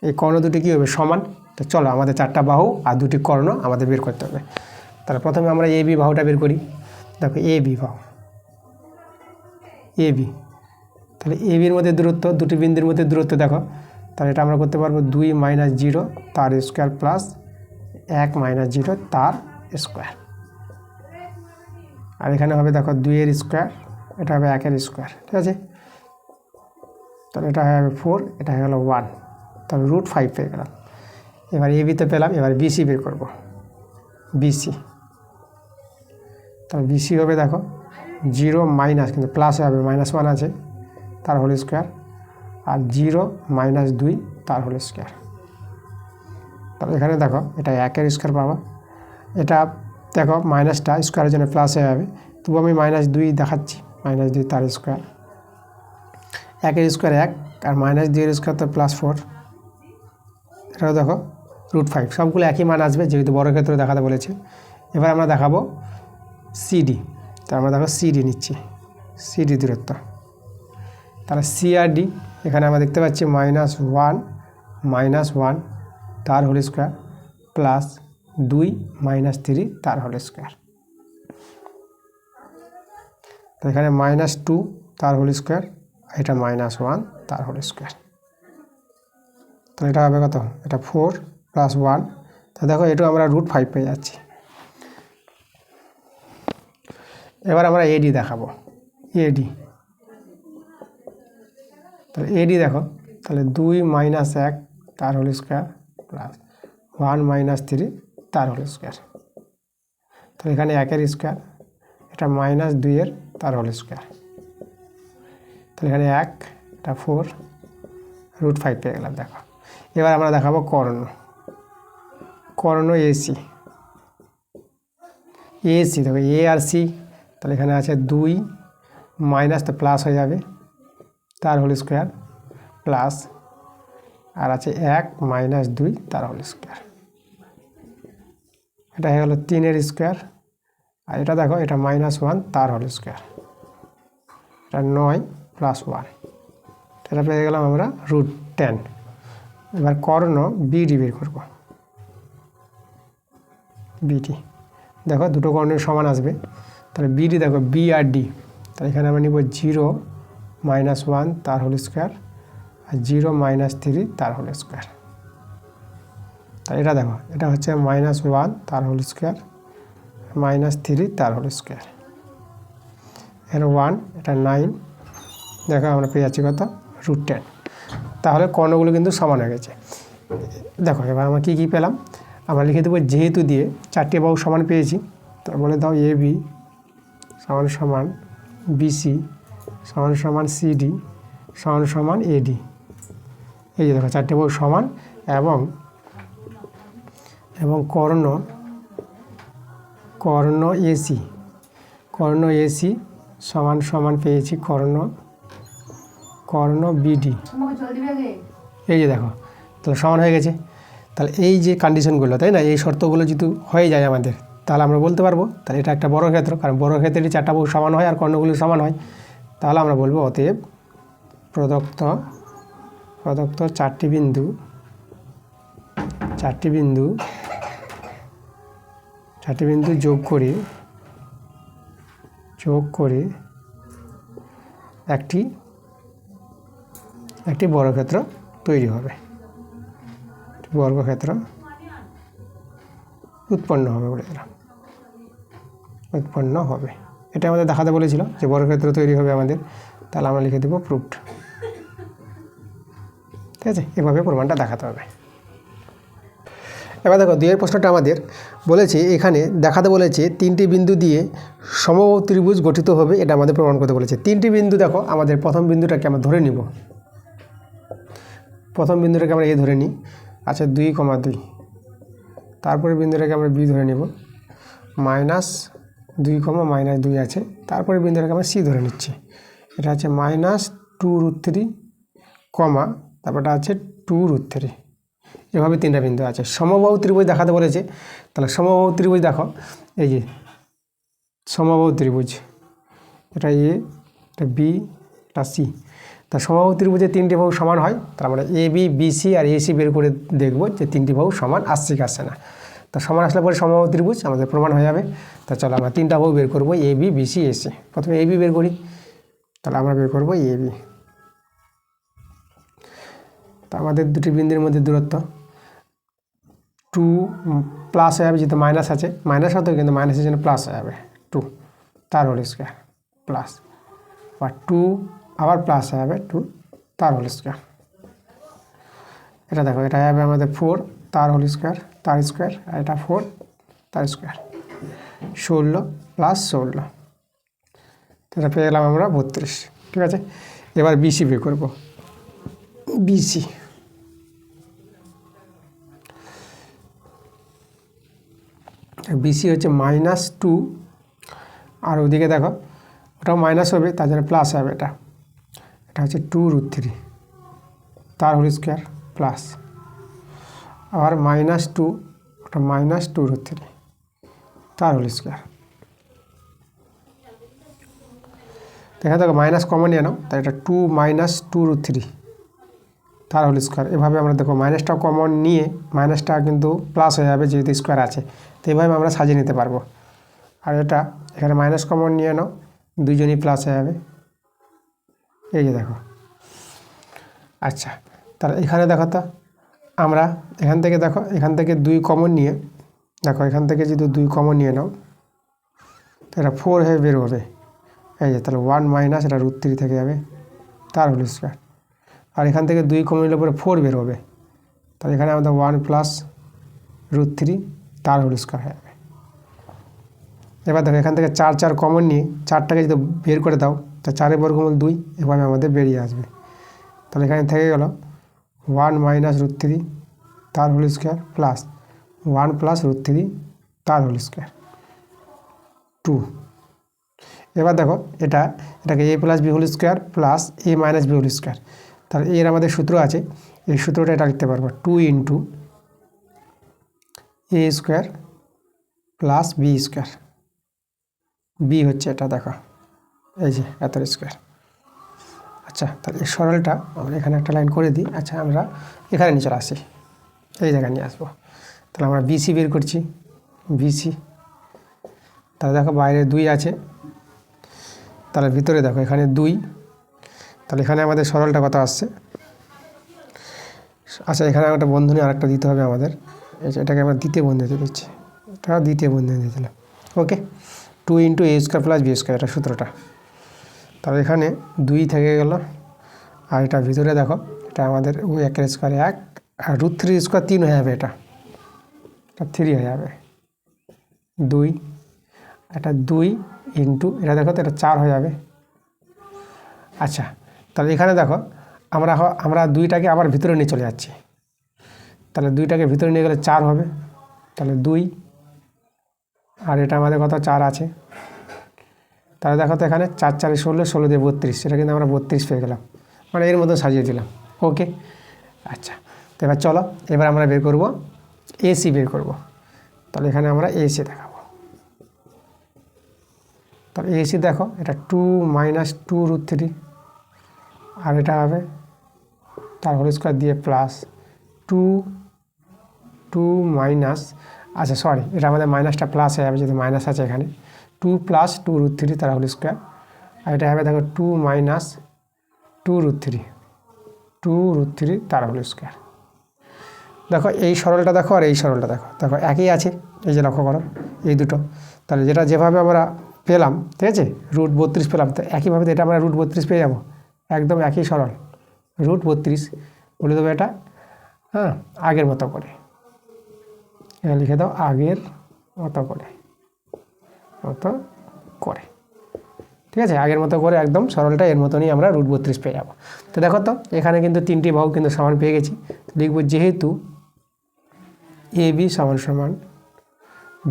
এই কর্ণ দুটি কী হবে সমান। তো চলো আমাদের 4টা বাহু আর 2টি কর্ণ আমাদের বের করতে হবে। তাহলে প্রথমে আমরা এ বি বাহুটা বের করি, দেখো এ বি বাহু এ বি, তাহলে এ বির মধ্যে দূরত্ব, 2টি বিন্দুর মধ্যে দূরত্ব দেখো, তাহলে এটা আমরা করতে পারবো 2 - 0 তার স্কোয়ার প্লাস 1 - 0 তার স্কোয়ার, আর এখানে হবে দেখো 2 এর স্কোয়ার, এটা হবে 1 এর স্কোয়ার, ঠিক আছে, তাহলে এটা হয়ে যাবে 4, এটা হয়ে গেল 1, তাহলে √5 পেয়ে গেলাম। এবার এ বিতে পেলাম, এবার বিসি বের করবো, বিসি, তাহলে বিসি হবে দেখো 0 মাইনাস কিন্তু প্লাস হবে -1 আছে তার হোল স্কোয়ার, আর 0 - 2 তার হোল স্কোয়ার, তাহলে এখানে দেখো এটা 1 এর স্কোয়ার পাবা, এটা দেখো মাইনাসটা স্কোয়ারের জন্য প্লাস হয়ে যাবে, তবু আমি -2 দেখাচ্ছি, -2 তার স্কোয়ার, 1 এর স্কোয়ার 1 আর -2 এর স্কোয়ার তো +4, এটাও দেখো √5, সবগুলো একই মান আসবে যেহেতু বর্গক্ষেত্র দেখাতে বলেছে। এবার আমরা দেখাবো সিডি, তা আমরা দেখো সিডি নিচ্ছি, সিডি দূরত্ব, তাহলে সি আর ডি এখানে আমরা দেখতে পাচ্ছি -1 তার হোল স্কোয়ার প্লাস 2 - 3 তার হোল স্কোয়ার, তো এখানে -2 তার হোল স্কোয়ার, এটা -1 তার হোল স্কোয়ার, তাহলে এটা হবে কত, এটা 4 + 1, তা দেখো এটাও আমরা √5 পেয়ে যাচ্ছি। এবার আমরা এডি দেখাবো, এডি, তাহলে এডি দেখো, তাহলে 2 - 1 তার হোল স্কোয়ার প্লাস 1 - 3 তার হোল স্কোয়ার, তাহলে এখানে 1 এর স্কোয়ার, এটা -2 এর তার হোল স্কোয়ার, তাহলে এখানে 1, এটা 4, √5 পেয়ে গেলাম। দেখো এবার আমরা দেখাবো কর্ণ, কর্ণ এসি, এসি দেখো এ আর সি, তাহলে এখানে আছে 2 মাইনাস তো প্লাস হয়ে যাবে তার হোল স্কোয়ার প্লাস, আর আছে 1 মাইনাস 2 তার হোল স্কোয়ার, এটা হয়ে গেলো 3 স্কোয়ার, আর এটা দেখো এটা -1 তার হোল স্কোয়ার, এটা 9 প্লাস 1, এটা পেয়ে গেলাম আমরা √10। এবার কর্ণ বিডি বের করবো, বিডি দেখো দুটো কর্ণের সমান আসবে, তাহলে বিডি দেখো বি আর ডি, তাহলে এখানে আমরা নিব 0 -1 তার হোল স্কোয়ার আর 0 -3 তার হোল স্কোয়ার, তাহলে এটা দেখো এটা হচ্ছে -1 তার হোল স্কোয়ার -3 তার হোল স্কোয়ার, এর 1 এটা 9, দেখো আমরা পেয়ে যাচ্ছি কত √10। তাহলে কর্ণগুলো কিন্তু সমান হয়ে গেছে। দেখো এবার আমরা কী পেলাম, আমরা লিখে দেবো যেহেতু দিয়ে 4টে বাহু সমান পেয়েছি, তার বলে দাও এ বি সমান সমান বিসি সমান সমান সিডি সমান সমান এডি। এই যে দেখো 4টে বাহু সমান, এবং কর্ণ এসি সমান সমান পেয়েছি কর্ণ বিডি। এই যে দেখো তাহলে সমান হয়ে গেছে। তাহলে এই যে কন্ডিশনগুলো, তাই না, এই শর্তগুলো যদি হয়ে যায় আমাদের, তাহলে আমরা বলতে পারবো তাহলে এটা একটা বর্গক্ষেত্র, কারণ বর্গক্ষেত্রে 4টা বাহু সমান হয় আর কর্ণগুলি সমান হয়। তাহলে আমরা বলবো অতএব প্রদত্ত 4টি বিন্দু যোগ করে একটি বর্গক্ষেত্র তৈরি হবে, বর্গক্ষেত্র উৎপন্ন হবে বলে দিলাম, উৎপন্ন হবে। এটা আমাদের দেখাতে বলেছিল যে বর্গক্ষেত্র তৈরি হবে আমাদের, তাহলে আমরা লিখে দেবো প্রুফড। ঠিক আছে, এভাবে প্রমাণটা দেখাতে হবে। এবার দেখো 2 প্রশ্নটা আমাদের বলেছে, এখানে দেখাতে বলেছে 3টি বিন্দু দিয়ে সমবাহু ত্রিভুজ গঠিত হবে, এটা আমাদের প্রমাণ করতে বলেছে। 3টি বিন্দু দেখো, আমাদের প্রথম বিন্দুটাকে আমরা ধরে নিব, প্রথম বিন্দুটাকে আমরা এ ধরে নিই, আচ্ছা 2,2, তারপরে বিন্দুটাকে আমরা বি ধরে নিব, -2, -2 আছে, তারপরে বিন্দুটাকে আমরা সি ধরে নিচ্ছি, এটা আছে -2√3, তারপরটা আছে 2√3। এভাবে 3টা বিন্দু আছে। সমবাহু ত্রিভুজ দেখাতে বলেছে, তাহলে সমবাহু ত্রিভুজ দেখো, এই যে সমবাহু ত্রিভুজ, এটা এ, এটা বি, এটা সি। তা সমবাহু ত্রিভুজে 3টি বাহু সমান হয়, তাহলে আমরা A B BC R AC বের করে দেখব যে 3টি বাহু সমান আসছে কি আসছে না। তা সমান আসলে পরে সমবাহু ত্রিভুজ আমাদের প্রমাণ হয়ে যাবে। তা চলো আমরা 3টা বাহু বের করবো, এ বি বিসি এসি। প্রথমে এ বি বের করি, তাহলে আমরা বের করবো এ বি। তা আমাদের দুটি বিন্দুর মধ্যে দূরত্ব 2 প্লাস হয়ে যাবে, যেহেতু মাইনাস আছে, মাইনাস হতো কিন্তু মাইনাসের জন্য প্লাস হয়ে যাবে 2 তার হোল স্কোয়ার প্লাস, বা 2 আবার প্লাস হয়ে যাবে 2 তার হোল স্কোয়ার। এটা দেখো এটা হবে আমাদের 4 তার হোল স্কোয়ার তার স্কোয়ার, আর এটা 4 তার স্কোয়ার, 16 প্লাস 16, এটা পেয়ে গেলাম আমরা 32। ঠিক আছে, এবার বিসি বের করবো, বিসি হচ্ছে -2, আর ওদিকে দেখো ওটাও মাইনাস হবে, তার জন্য প্লাস হবে, এটা হচ্ছে 2√3 তার হোল স্কোয়ার প্লাস, আবার -2, ওটা -2√3 তার হোল স্কোয়ার। দেখা দেখো মাইনাস কমন নিয়ে নাও, তাই এটা 2 - 2√3 তার হোল স্কোয়ার। এভাবে আমরা দেখো মাইনাসটা কমন নিয়ে মাইনাসটা কিন্তু প্লাস হয়ে যাবে যেহেতু স্কোয়ার আছে, তো এইভাবে আমরা সাজিয়ে নিতে পারবো। আর এটা এখানে মাইনাস কমন নিয়ে নাও, দুইজনই প্লাস হয়ে যাবে, এই যে দেখো। আচ্ছা, তাহলে এখানে দেখো তো আমরা এখান থেকে দেখো, এখান থেকে 2 কমন নিয়ে দেখো, এখান থেকে যদি 2 কমন নিয়ে নাও, তো এটা 4 হয়ে বের হবে, এই যে তাহলে 1 মাইনাস এটা √3 থেকে যাবে তার হোল স্কোয়ার, আর এখান থেকে 2 কমন নিলে পরে 4 বের হবে, তাহলে এখানে আমাদের 1 প্লাস √3 তার হোল স্কোয়ার হয়ে যাবে। এবার দেখো এখান থেকে 4 কমন নিয়ে 4টাকে যদি বের করে দাও, তা 4 বর্গমূল 2 এভাবে আমাদের বেরিয়ে আসবে। তাহলে এখানে থেকে গেল 1 - √3 তার হোল স্কোয়ার প্লাস 1 প্লাস √3 তার হোল স্কোয়ার 2। এবার দেখো এটাকে a plus B whole square plus a minus B whole square. তাহলে এর আমাদের সূত্র আছে, এই সূত্রটা এটা লিখতে পারবো 2 into a square plus B square. B হচ্ছে এটা, দেখো এই যে এত স্কোয়ার। আচ্ছা, তাহলে এই সরলটা আমরা এখানে একটা লাইন করে দিই। আচ্ছা, আমরা এখানে নিয়ে চলে আসি, এই জায়গায় নিয়ে আসবো। তাহলে আমরা বিসি বের করছি, বিসি। তাহলে দেখো বাইরে 2 আছে, তাহলে ভিতরে দেখো এখানে 2। তাহলে এখানে আমাদের সরলটা কত আসছে? আচ্ছা, এখানে একটা বন্ধনী আরেকটা দিতে হবে আমাদের, এটাকে আমরা দ্বিতীয় বন্ধনীতে দিচ্ছি, এটা দ্বিতীয় বন্ধনী দিয়ে দিলাম। Okay, 2 into a square plus B square, এটা সূত্রটা। তাহলে এখানে 2 থেকে গেল, আর এটা ভিতরে দেখো এটা আমাদের 1 স্কোয়ার 1, আর √3 স্কোয়ার 3 হয়ে যাবে, এটা 3 হয়ে যাবে 2। এটা 2 ইন্টু এটা দেখো তো এটা 4 হয়ে যাবে। আচ্ছা, তাহলে এখানে দেখো আমরা 2টাকে আবার ভিতরে নিয়ে চলে যাচ্ছি। তাহলে 2টাকে ভিতরে নিয়ে গেলে 4 হবে, তাহলে 2, আর এটা আমাদের কত 4 আছে। তাহলে দেখো তো এখানে 4 4 16, 16 দিয়ে 32, এটা কিন্তু আমরা 32 পেয়ে গেলাম, মানে এর মতো সাজিয়ে দিলাম। ওকে, আচ্ছা, তো এবার চলো এবার আমরা বের করব এসি বের করব। তাহলে এখানে আমরা এসি দেখাবো। তাহলে এসি দেখো এটা 2 মাইনাস 2 √3, আর এটা হবে তার হোল স্কোয়ার দিয়ে প্লাস 2 মাইনাস, আচ্ছা সরি, এটা আমাদের মাইনাসটা প্লাস হয়ে যাবে যেহেতু মাইনাস আছে এখানে। 2 প্লাস 2 √3 তার হোল স্কোয়ার, আর এটা হবে দেখো 2 মাইনাস 2 √3 তার হোল স্কোয়ার। দেখো এই সরলটা দেখো আর এই সরলটা দেখো, দেখো একই আছে, এই যে লক্ষ্য করো এই দুটো। তাহলে যেটা যেভাবে আমরা পেলাম, ঠিক আছে, √32 পেলাম, তো একইভাবে এটা আমরা √32 পেয়ে যাবো, একদম একই সরল। √32 বলে দেবো এটা, হ্যাঁ, আগের মতো করে এটা লিখে দাও, আগের মতো করে ঠিক আছে, আগের মতো করে একদম সরলটা এর মতনই আমরা √32 পেয়ে যাবো। তো দেখো তো এখানে কিন্তু 3টি বাহু কিন্তু সমান পেয়ে গেছি। লিখব যেহেতু AB সমান সমান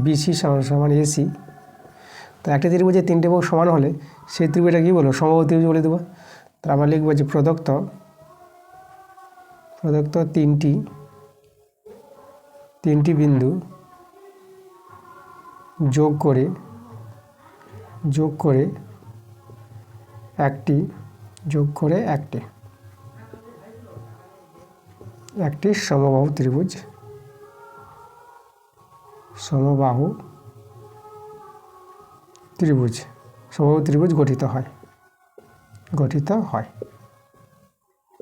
BC সমান সমান AC, তো একটা ত্রিভুজে 3টে বাহু সমান হলে সেই ত্রিভুজটা কী বলবো? সমবাহু ত্রিভুজ বলে দেবো। তো আমরা লিখব যে প্রদত্ত 3টি বিন্দু যোগ করে একটি সমবাহু ত্রিভুজ গঠিত হয়।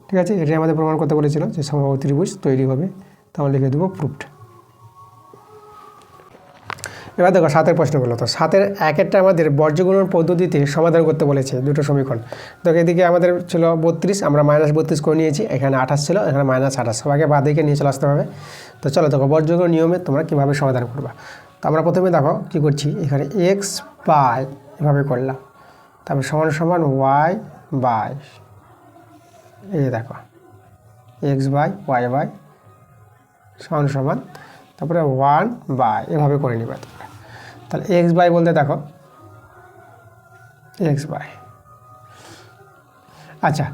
ঠিক আছে, এটাই আমাদের প্রমাণ করতে বলেছিল যে সমবাহু ত্রিভুজ তৈরি হবে, তাহলে লিখে দেবো প্রুফড। এবার দেখো 7 প্রশ্নগুলো। তো 7 1-টা আমাদের বর্গগুণন পদ্ধতিতে সমাধান করতে বলেছে দুটো সমীকরণ। দেখো এদিকে আমাদের ছিল 32, আমরা -32 করে নিয়েছি, এখানে 28 ছিল, এখানে -28, সবাইকে বাদ দিকে নিয়ে চলে আসতে হবে। তো চলো দেখো বর্গগুণন নিয়মে তোমরা কীভাবে সমাধান করবা। তো আমরা প্রথমে দেখো কী করছি, এখানে x বাই এভাবে করলাম, তারপর সমান সমান y বাই, এই দেখো x বাই y বাই সমান সমান, তারপরে 1 বাই এভাবে করে নিবা তোমরা। তাহলে x বাই বলতে দেখো x বাই, আচ্ছা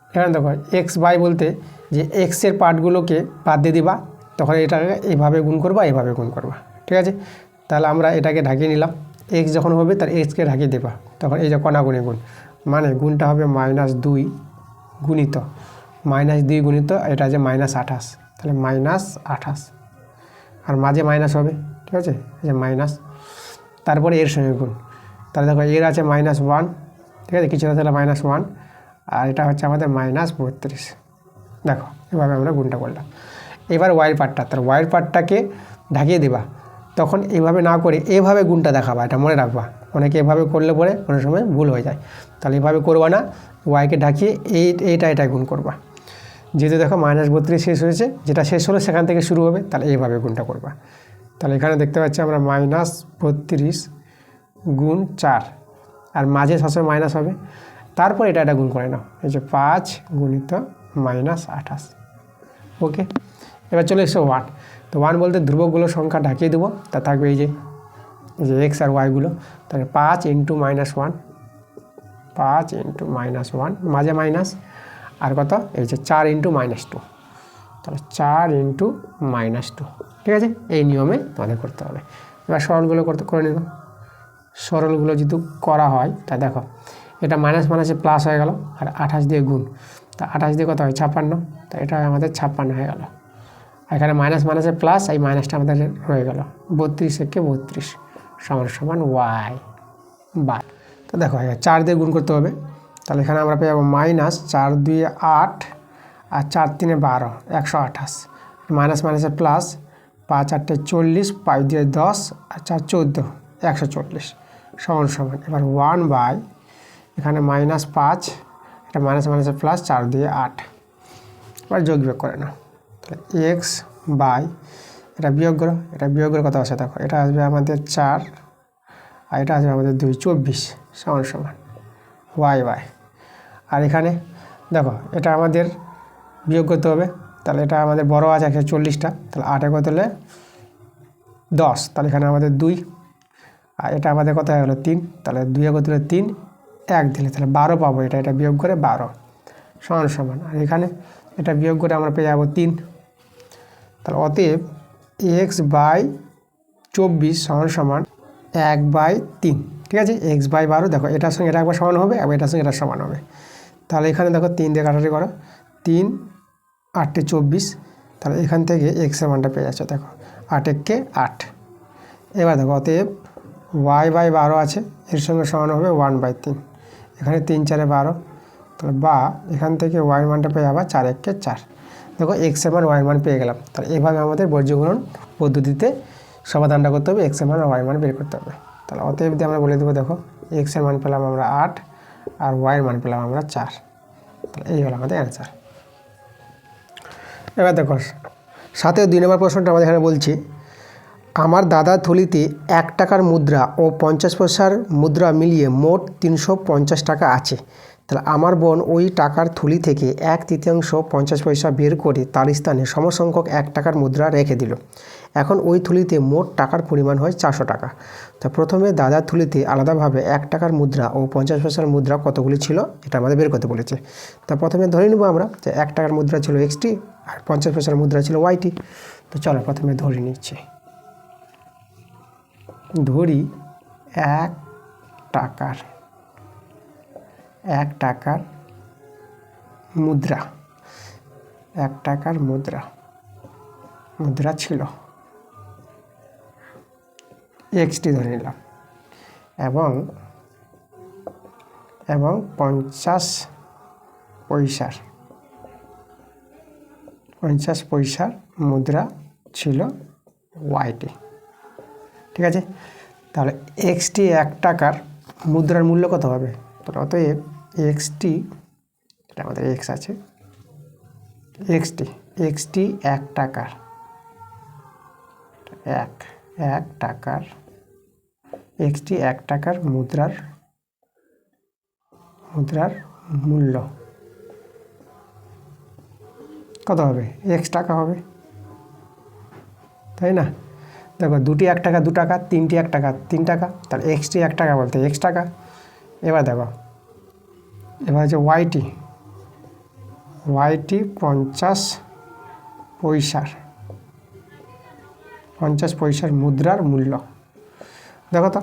এখানে দেখো x বাই বলতে যে x এর পার্টগুলোকে বাদ দিয়ে দিবা, তখন এটাকে এইভাবে গুণ করবা, এইভাবে গুণ করবা, ঠিক আছে। তাহলে আমরা এটাকে ঢাকিয়ে নিলাম, x যখন হবে তার xকে ঢাকিয়ে দেবা, তখন এই যে কণাগুণি গুণ, মানে গুণটা হবে -2 গুণিত -2 গুণিত এটা যে -28, তাহলে -28, আর মাঝে মাইনাস হবে, ঠিক আছে, এই যে মাইনাস, তারপরে এর সঙ্গে গুণ। তাহলে দেখো এর আছে -1, ঠিক আছে, কিছু না তাহলে -1, আর এটা হচ্ছে আমাদের -32। দেখো এভাবে আমরা গুণটা করলাম। এবার ওয়াইয়ের পার্টটা, তার ওয়াইয়ের পার্টটাকে ঢাকিয়ে দেবা, তখন এইভাবে না করে এভাবে গুণটা দেখাবা, এটা মনে রাখবা, অনেকে এভাবে করলে পরে অনেক সময় ভুল হয়ে যায়। তাহলে এভাবে করবা না, ওয়াইকে ঢাকিয়ে এইটা গুণ করবা। যেহেতু দেখো -32 শেষ হয়েছে, যেটা শেষ হলো সেখান থেকে শুরু হবে, তাহলে এইভাবে গুণটা করবা। তাহলে এখানে দেখতে পাচ্ছি আমরা -32 গুণ 4, আর মাঝে সবসময় মাইনাস হবে, তারপর এটা গুণ করে নাও, এই যে 5 গুণিত -28। ওকে, এবার চলে এসছে 1, তো 1 বলতে ধ্রুবকগুলো সংখ্যা ঢাকিয়ে দেবো, তা থাকবে এই যে এক্স আর ওয়াইগুলো, তাহলে 5 × -1, 5 × -1 মাঝে মাইনাস, আর কত এই যে 4 × -2, তাহলে 4 × -2, ঠিক আছে। এই নিয়মে তোমাদের করতে হবে। এবার সরলগুলো করে নিব। সরলগুলো যদি করা হয় তা দেখো, এটা মাইনাস মাইনাসে প্লাস হয়ে গেল, আর 28 দিয়ে গুণ, তা 28 দিয়ে কত হয় 56, তা এটা আমাদের 56 হয়ে গেল। এখানে মাইনাস মাইনাসে প্লাস, এই মাইনাসটা আমাদের রয়ে গেল, 32 একে 32 = ওয়াই বাই। তো দেখো 4 দিয়ে গুণ করতে হবে, তাহলে এখানে আমরা পেয়ে যাবো -4 × 2 = 8, আর 4 × 3 = 12, 128, মাইনাস মাইনাসে প্লাস, 5 × 8 = 40, 5 দিয়ে 10, আর 4 = 14, 140 = এবার 1 বাই, এখানে -5, এটা মাইনাস মাইনাসে প্লাস, 4 দিয়ে 8, এবার যোগ বিয়োগ করে নাও, তাহলে এক্স বাই, এটা বিয়োগ করো, এটা বিয়োগ করে কত আসে দেখো, এটা আসবে আমাদের 4, আর এটা আসবে আমাদের 2, 24 = ওয়াই বাই। আর এখানে দেখো এটা আমাদের বিয়োগ করতে হবে, তাহলে এটা আমাদের বড় আছে 140টা, তাহলে 8 কত হলে 10, তাহলে এখানে আমাদের 2, আর এটা আমাদের কত হয়ে গেলো 3, তাহলে 2 কত হলে 3, 1 দিলে তাহলে 12 পাবো, এটা বিয়োগ করে 12 = আর এখানে এটা বিয়োগ করে আমরা পেয়ে যাবো 3, তাহলে অতএব x/24 = 1/3, ঠিক আছে। x/12 দেখো, এটার সঙ্গে এটা একবার সমান হবে, এবং এটার সঙ্গে এটা সমান হবে, তাহলে এখানে দেখো 3 দিয়ে কাটাকাটি করো, 3 × 8 = 24, তাহলে এখান থেকে x এর মানটা পেয়ে যাচ্ছে, দেখো 8 × 1 = 8। এবার দেখো অতএব y/12 আছে, এর সঙ্গে সমান হবে 1/3, এখানে 3 × 4 = 12, তাহলে বা এখান থেকে y এর মানটা পেয়ে যাবা 4 × 1 = 4। দেখো x এর মান y এর মান পেয়ে গেলাম, তাহলে এভাবে আমাদের বর্জ্যগুণন পদ্ধতিতে সমাধানটা করতে হবে, x এর মান আর y এর মান বের করতে হবে। তাহলে অতএব দিয়ে আমরা বলে দেবো, দেখো x এর মান পেলাম আমরা 8, আর y এর মান পেলাম আমরা 4, তাহলে এই হলো আমাদের অ্যান্সার। এবার দেখো সাথে 2 নম্বর প্রশ্নটা আমাদের এখানে বলছি, আমার দাদার থলিতে 1 টাকার মুদ্রা ও 50 পয়সার মুদ্রা মিলিয়ে মোট 350 টাকা আছে। তাহলে আমার বোন ওই টাকার থলি থেকে 1/3 50 পয়সা বের করে তার স্থানে সমসংখ্যক 1 টাকার মুদ্রা রেখে দিল। এখন ওই থলিতে মোট টাকার পরিমাণ হয় 400 টাকা। তা প্রথমে দাদার থলিতে আলাদাভাবে 1 টাকার মুদ্রা ও 50 পয়সার মুদ্রা কতগুলি ছিল, এটা আমাদের বের করতে বলেছে। তা প্রথমে ধরে নেব আমরা যে 1 টাকার মুদ্রা ছিল এক্সটি, আর 50 পয়সার মুদ্রা ছিল ওয়াইটি। তো চলো প্রথমে ধরে নিচ্ছি, ধরি 1 টাকার মুদ্রা, 1 টাকার মুদ্রা ছিল এক্সটি ধরে নিলাম, এবং 50 পয়সার মুদ্রা ছিল ওয়াইটি, ঠিক আছে। তাহলে এক্সটি 1 টাকার মুদ্রার মূল্য কত হবে, তো অতএব এক্সটি, এটা আমাদের এক্স আছে, এক্সটি 1 টাকার, 1 টাকার এক্সটি 1 টাকার মুদ্রার মূল্য কত হবে, x টাকা হবে, তাই না। দেখো 2টি 1 টাকা 2 টাকা, 3টি 1 টাকা 3 টাকা, তাহলে এক্সটি 1 টাকা বলতে x টাকা। এবার দেখো, এবার হচ্ছে ওয়াইটি 50 পয়সার মুদ্রার মূল্য। দেখো তো,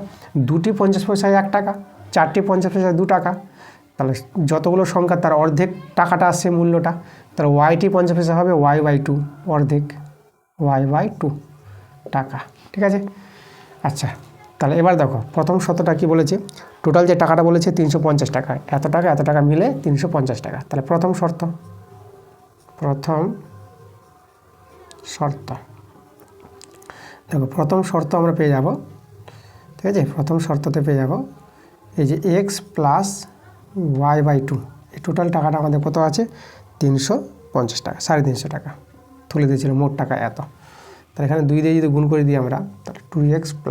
2টি 50 পয়সায় 1 টাকা, 4টি 50 পয়সায় 2 টাকা, তাহলে যতগুলো সংখ্যা তার অর্ধেক টাকাটা আসছে মূল্যটা, তাহলে ওয়াইটি 50 পয়সা হবে y/2, অর্ধেক y/2 টাকা, ঠিক আছে। আচ্ছা, তাহলে এবার দেখো প্রথম শর্তটা কি বলেছে, টোটাল যে টাকাটা বলেছে 350 টাকা, এত টাকা মিলে 350 টাকা। তাহলে প্রথম শর্ত দেখো, প্রথম শর্ত আমরা পেয়ে যাব, ঠিক আছে। প্রথম শর্ততে পেয়ে যাব এই যে x + y/2, এই টোটাল টাকাটা আমাদের কত আছে 350 টাকা, 350 টাকা তুলে দিয়েছিল, মোট টাকা এত। তাহলে এখানে 2 দিয়ে যদি গুণ করে দিই আমরা, তাহলে 2x +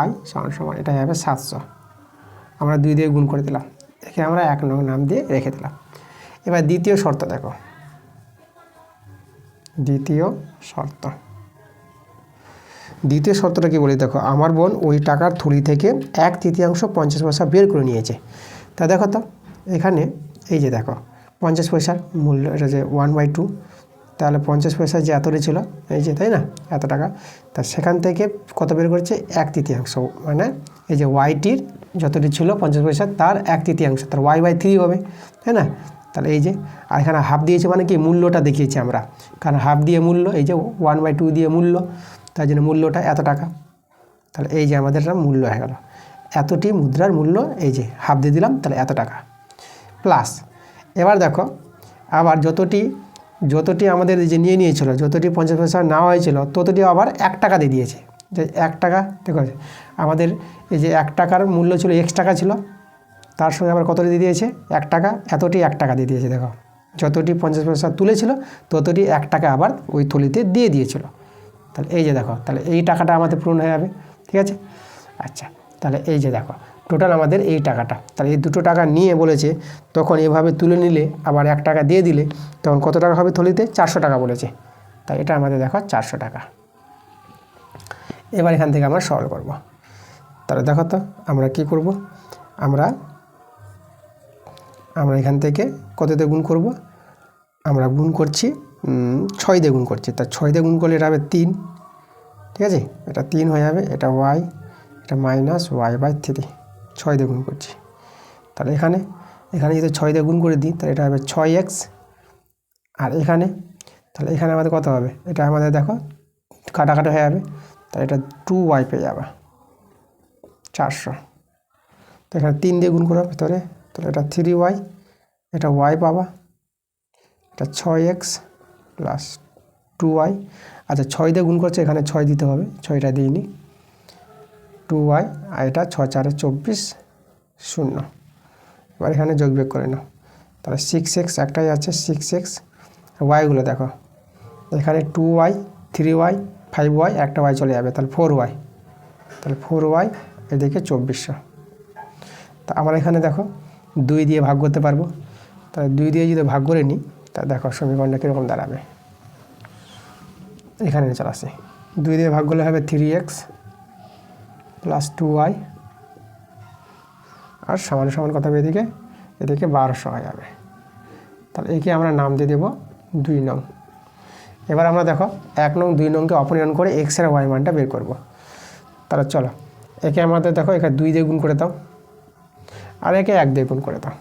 y = এটা হবে 700, আমরা 2 দিয়ে গুণ করে দিলাম, একে আমরা 1 নং নাম দিয়ে রেখে দিলাম। এবার দ্বিতীয় শর্ত দেখো, দ্বিতীয় শর্ত। দ্বিতীয় শর্তটা কি বলি দেখো, আমার বোন ওই টাকার থলি থেকে 1/3 50 পয়সা বের করে নিয়েছে। তা দেখো তো এখানে এই যে দেখো 50 পয়সার মূল্য, এটা যে 1/2, তাহলে 50 পয়সা যে এতটি ছিল এই যে, তাই না, এত টাকা, তা সেখান থেকে কত বের করেছে 1/3, মানে এই যে ওয়াইটির যতটি ছিল 50 পয়সা তার 1/3, তার y/3 হবে, তাই না। তাহলে এই যে, আর এখানে হাফ দিয়েছে মানে কি মূল্যটা দেখিয়েছি আমরা, কারণ হাফ দিয়ে মূল্য, এই যে 1/2 দিয়ে মূল্য, তার জন্য মূল্যটা এত টাকা। তাহলে এই যে আমাদের মূল্য হয়ে গেল, এতটি মুদ্রার মূল্য, এই যে হাফ দিয়ে দিলাম, তাহলে এত টাকা প্লাস। এবার দেখো আবার যতটি আমাদের যে নিয়েছিল, যতটি 50 পয়সা নেওয়া হয়েছিল ততটি আবার 1 টাকা দিয়ে দিয়েছে, যে 1 টাকা। দেখো আমাদের এই যে 1 টাকার মূল্য ছিল x টাকা ছিল, তার সঙ্গে আবার কতটি দিয়ে দিয়েছে 1 টাকা, এতটি 1 টাকা দিয়ে দিয়েছে। দেখো যতটি 50 পয়সা তুলেছিল ততটি 1 টাকা আবার ওই থলিতে দিয়ে দিয়েছিল। তাহলে এই যে দেখো, তাহলে এই টাকাটা আমাদের পূরণ হয়ে যাবে, ঠিক আছে। আচ্ছা, তাহলে এই যে দেখো টোটাল আমাদের এই টাকাটা, তাহলে এই দুটো টাকা নিয়ে বলেছে তখন এভাবে তুলে নিলে আবার 1 টাকা দিয়ে দিলে তখন কত টাকা হবে থলিতে, 400 টাকা বলেছে। তাই এটা আমাদের দেখো 400 টাকা। এবার এখান থেকে আমরা সলভ করব। তাহলে দেখো তো আমরা কি করব, আমরা এখান থেকে কত দিয়ে গুণ করব, আমরা গুণ করছি 6 দিয়ে গুণ করছি। তা 6 দিয়ে গুণ করলে এটা হবে 3, ঠিক আছে, এটা 3 হয়ে যাবে, এটা y, এটা -y/3, 6 দিয়ে গুণ করছি। তাহলে এখানে যদি 6 দিয়ে গুণ করে দিই তাহলে এটা হবে 6x, আর তাহলে এখানে আমাদের কত হবে, এটা আমাদের দেখো কাটাকাটি হয়ে যাবে, তাহলে এটা 2y পেয়ে যাবে 400। তো এখানে 3 দিয়ে গুণ করা ভিতরে, তাহলে এটা 3y, এটা y পাবা, এটা 6x প্লাস 2y। আচ্ছা 6 দিয়ে গুণ করছে, এখানে 6 দিতে হবে, 6টা দিইনি, 2y, আর এটা 6 4 24, 0। এবার এখানে যোগ বিয়োগ করে নাও, তাহলে 6x একটাই আছে, 6x, ওয়াইগুলো দেখো এখানে 2y 3y 5y, একটা y চলে যাবে, তাহলে 4y, তাহলে 4y, এদিকে 2400। তা আমরা এখানে দেখো 2 দিয়ে ভাগ করতে পারবো, তাহলে 2 দিয়ে যদি ভাগ করে নিই তা দেখো সমীকরণটা কীরকম দাঁড়াবে। এখানে চলে আসে 2 দিয়ে ভাগ করলে হবে 3x প্লাস 2y, আর সমান সমান কত হবে এদিকে 1200 হয়ে যাবে। তাহলে একে আমরা নাম দিয়ে দেবো 2 নং। এবার আমরা দেখো 1 নং 2 নংকে অপনয়ন করে x এর y মানটা বের করব। তাহলে চলো একে আমাদের দেখো এখানে 2 দিয়ে গুণ করে দাও, আর একে 1 দিয়ে গুণ করে দাও।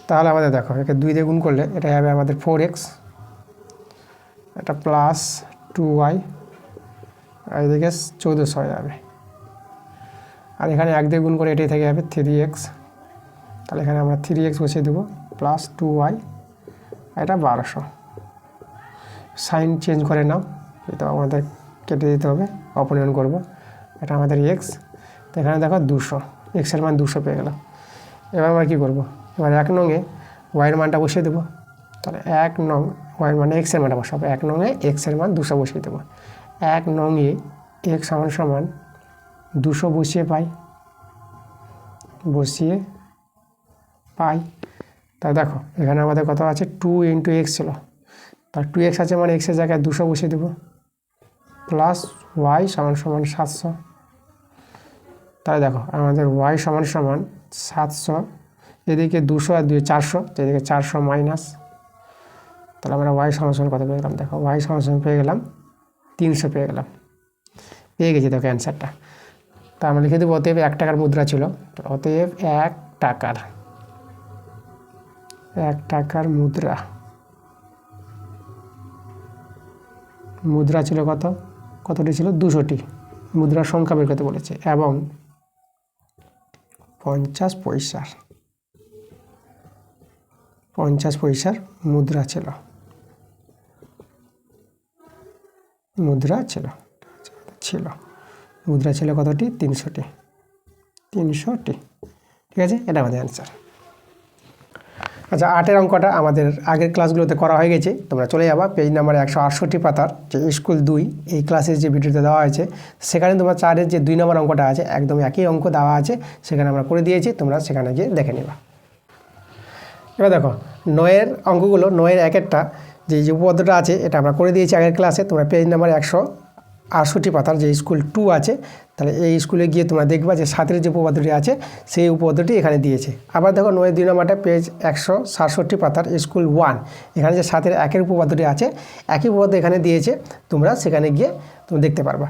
তাহলে আমাদের দেখো একে 2 দিয়ে গুণ করলে এটা হবে আমাদের 4x, এটা প্লাস 2y, আর এদিকে 1400 হয়ে যাবে। আর এখানে 1 দিয়ে গুণ করে এটাই থেকে যাবে 3x, তাহলে এখানে আমরা 3x বসিয়ে দেবো প্লাস 2y, এটা 1200। সাইন চেঞ্জ করে নাও, এটা আমাদের কেটে দিতে হবে, অপনয়ন করব, এটা আমাদের x। তো এখানে দেখো 200, x এর মান 200 পেয়ে গেলাম। এবার আমরা কী করবো, এবার 1 নংয়ে y এর মানটা বসিয়ে দেবো, তাহলে 1 নং y এর মানে x এর মানটা বসাবো, 1 নংয়ে x এর মান 200 বসিয়ে দেবো। 1 নংয়ে x সমান 200 বসিয়ে পাই। তা দেখো এখানে আমাদের কত আছে 2 × x ছিল, তার 2x আছে মানে x এর জায়গায় 200 বসিয়ে দেবো, প্লাস y সমান 700। তাহলে দেখো আমাদের y সমান 700, এদিকে 200 আর 2 400, এদিকে 400 মাইনাস, তাহলে আমরা y সমান কত পেয়ে গেলাম, দেখো y সমান পেয়ে গেলাম 300 পেয়ে গেছি দেখো অ্যান্সারটা। তা আমরা লিখে দেবো অতএব 1 টাকার মুদ্রা ছিল, অতএব 1 টাকার মুদ্রা ছিল কতটি ছিল, 200টি মুদ্রার সংখ্যা বের করতে বলেছে, এবং 50 পয়সার মুদ্রা ছিল। মুদ্রা ছিল কতটি, 300টি। ঠিক আছে, এটা আমাদের অ্যান্সার। আচ্ছা 8 অঙ্কটা আমাদের আগের ক্লাসগুলোতে করা হয়ে গেছে, তোমরা চলে যাবা পেজ নাম্বার 168 পাতার যে স্কুল 2 এই ক্লাসের যে ভিডিওতে দেওয়া হয়েছে, সেখানে তোমরা 4-এর যে 2 নম্বর অঙ্কটা আছে একদম একই অঙ্ক দেওয়া আছে, সেখানে আমরা করে দিয়েছি, তোমরা সেখানে গিয়ে দেখে নেবা। এবার দেখো 9-এর অঙ্কগুলো, 9-এর এক একটা যে উপপাদ্যটা আছে এটা আমরা করে দিয়েছি আগের ক্লাসে। তোমরা পেজ নাম্বার 168 পাতার যে স্কুল 2 আছে, তাহলে এই স্কুলে গিয়ে তোমরা দেখবা যে 7-এর যে উপপাদ্যটি আছে সেই উপপাদ্যটি এখানে দিয়েছে। আবার দেখো 9-2 নম্বরটা পেজ 167 পাতার স্কুল 1, এখানে যে 7-এর 1-এর উপপাদ্যটি আছে একই উপপাদ্য এখানে দিয়েছে, তোমরা সেখানে গিয়ে তুমি দেখতে পারবা।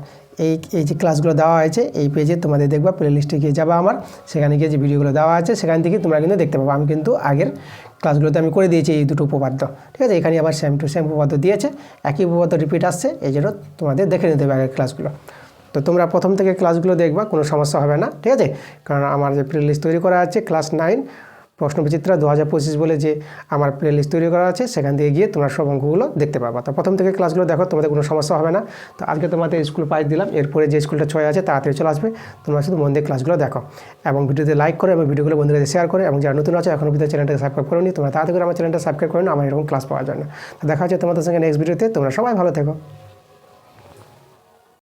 এই যে ক্লাসগুলো দেওয়া হয়েছে এই পেজে তোমাদের দেখবা, প্লে লিস্টে গিয়ে যাবা আমার, সেখানে গিয়ে যে ভিডিওগুলো দেওয়া আছে সেখান থেকে তোমরা কিন্তু দেখতে পাবো। আমি কিন্তু আগের ক্লাসগুলোতে আমি করে দিয়েছি এই দুটো উপপাদ্য, ঠিক আছে। এখানে আবার সেম টু সেম উপপাদ্য দিয়েছে, একই উপপাদ্য রিপিট আসছে, এই জন্য তোমাদের দেখে নিতে হবে আগের ক্লাসগুলো। তো তোমরা প্রথম থেকে ক্লাসগুলো দেখবা, কোনো সমস্যা হবে না, ঠিক আছে। কারণ আমার যে প্লে লিস্ট তৈরি করা আছে ক্লাস 9 প্রশ্নবিচিত্রা 2025 বলে যে আমার প্লে লিস্ট তৈরি করা আছে, সেখান থেকে গিয়ে তোমরা সব অঙ্কগুলো দেখতে পাবা। তো প্রথম থেকে ক্লাসগুলো দেখো, তোমাদের কোনো সমস্যা হবে না। তো আজকে তোমাদের স্কুল 5 দিলাম, এরপরে যে স্কুলটা 6 আছে তাড়াতাড়ি চলে আসবে। তোমরা শুধু মন দিয়ে ক্লাসগুলো দেখো এবং ভিডিওতে লাইক করো এবং ভিডিওগুলো বন্ধুদের শেয়ার করে, এবং যারা নতুন আছে এখনও ভিডিও চ্যানেলটাকে সাবস্ক্রাইব করোনি, তোমরা তাড়াতাড়ি করে আমার চ্যানেলটা সাবস্ক্রাইব করো না আমার এরকম ক্লাস পাওয়ার জন্য। তো দেখা হচ্ছে তোমাদের সঙ্গে নেক্সট ভিডিওতে। তোমরা সবাই ভালো থেকো।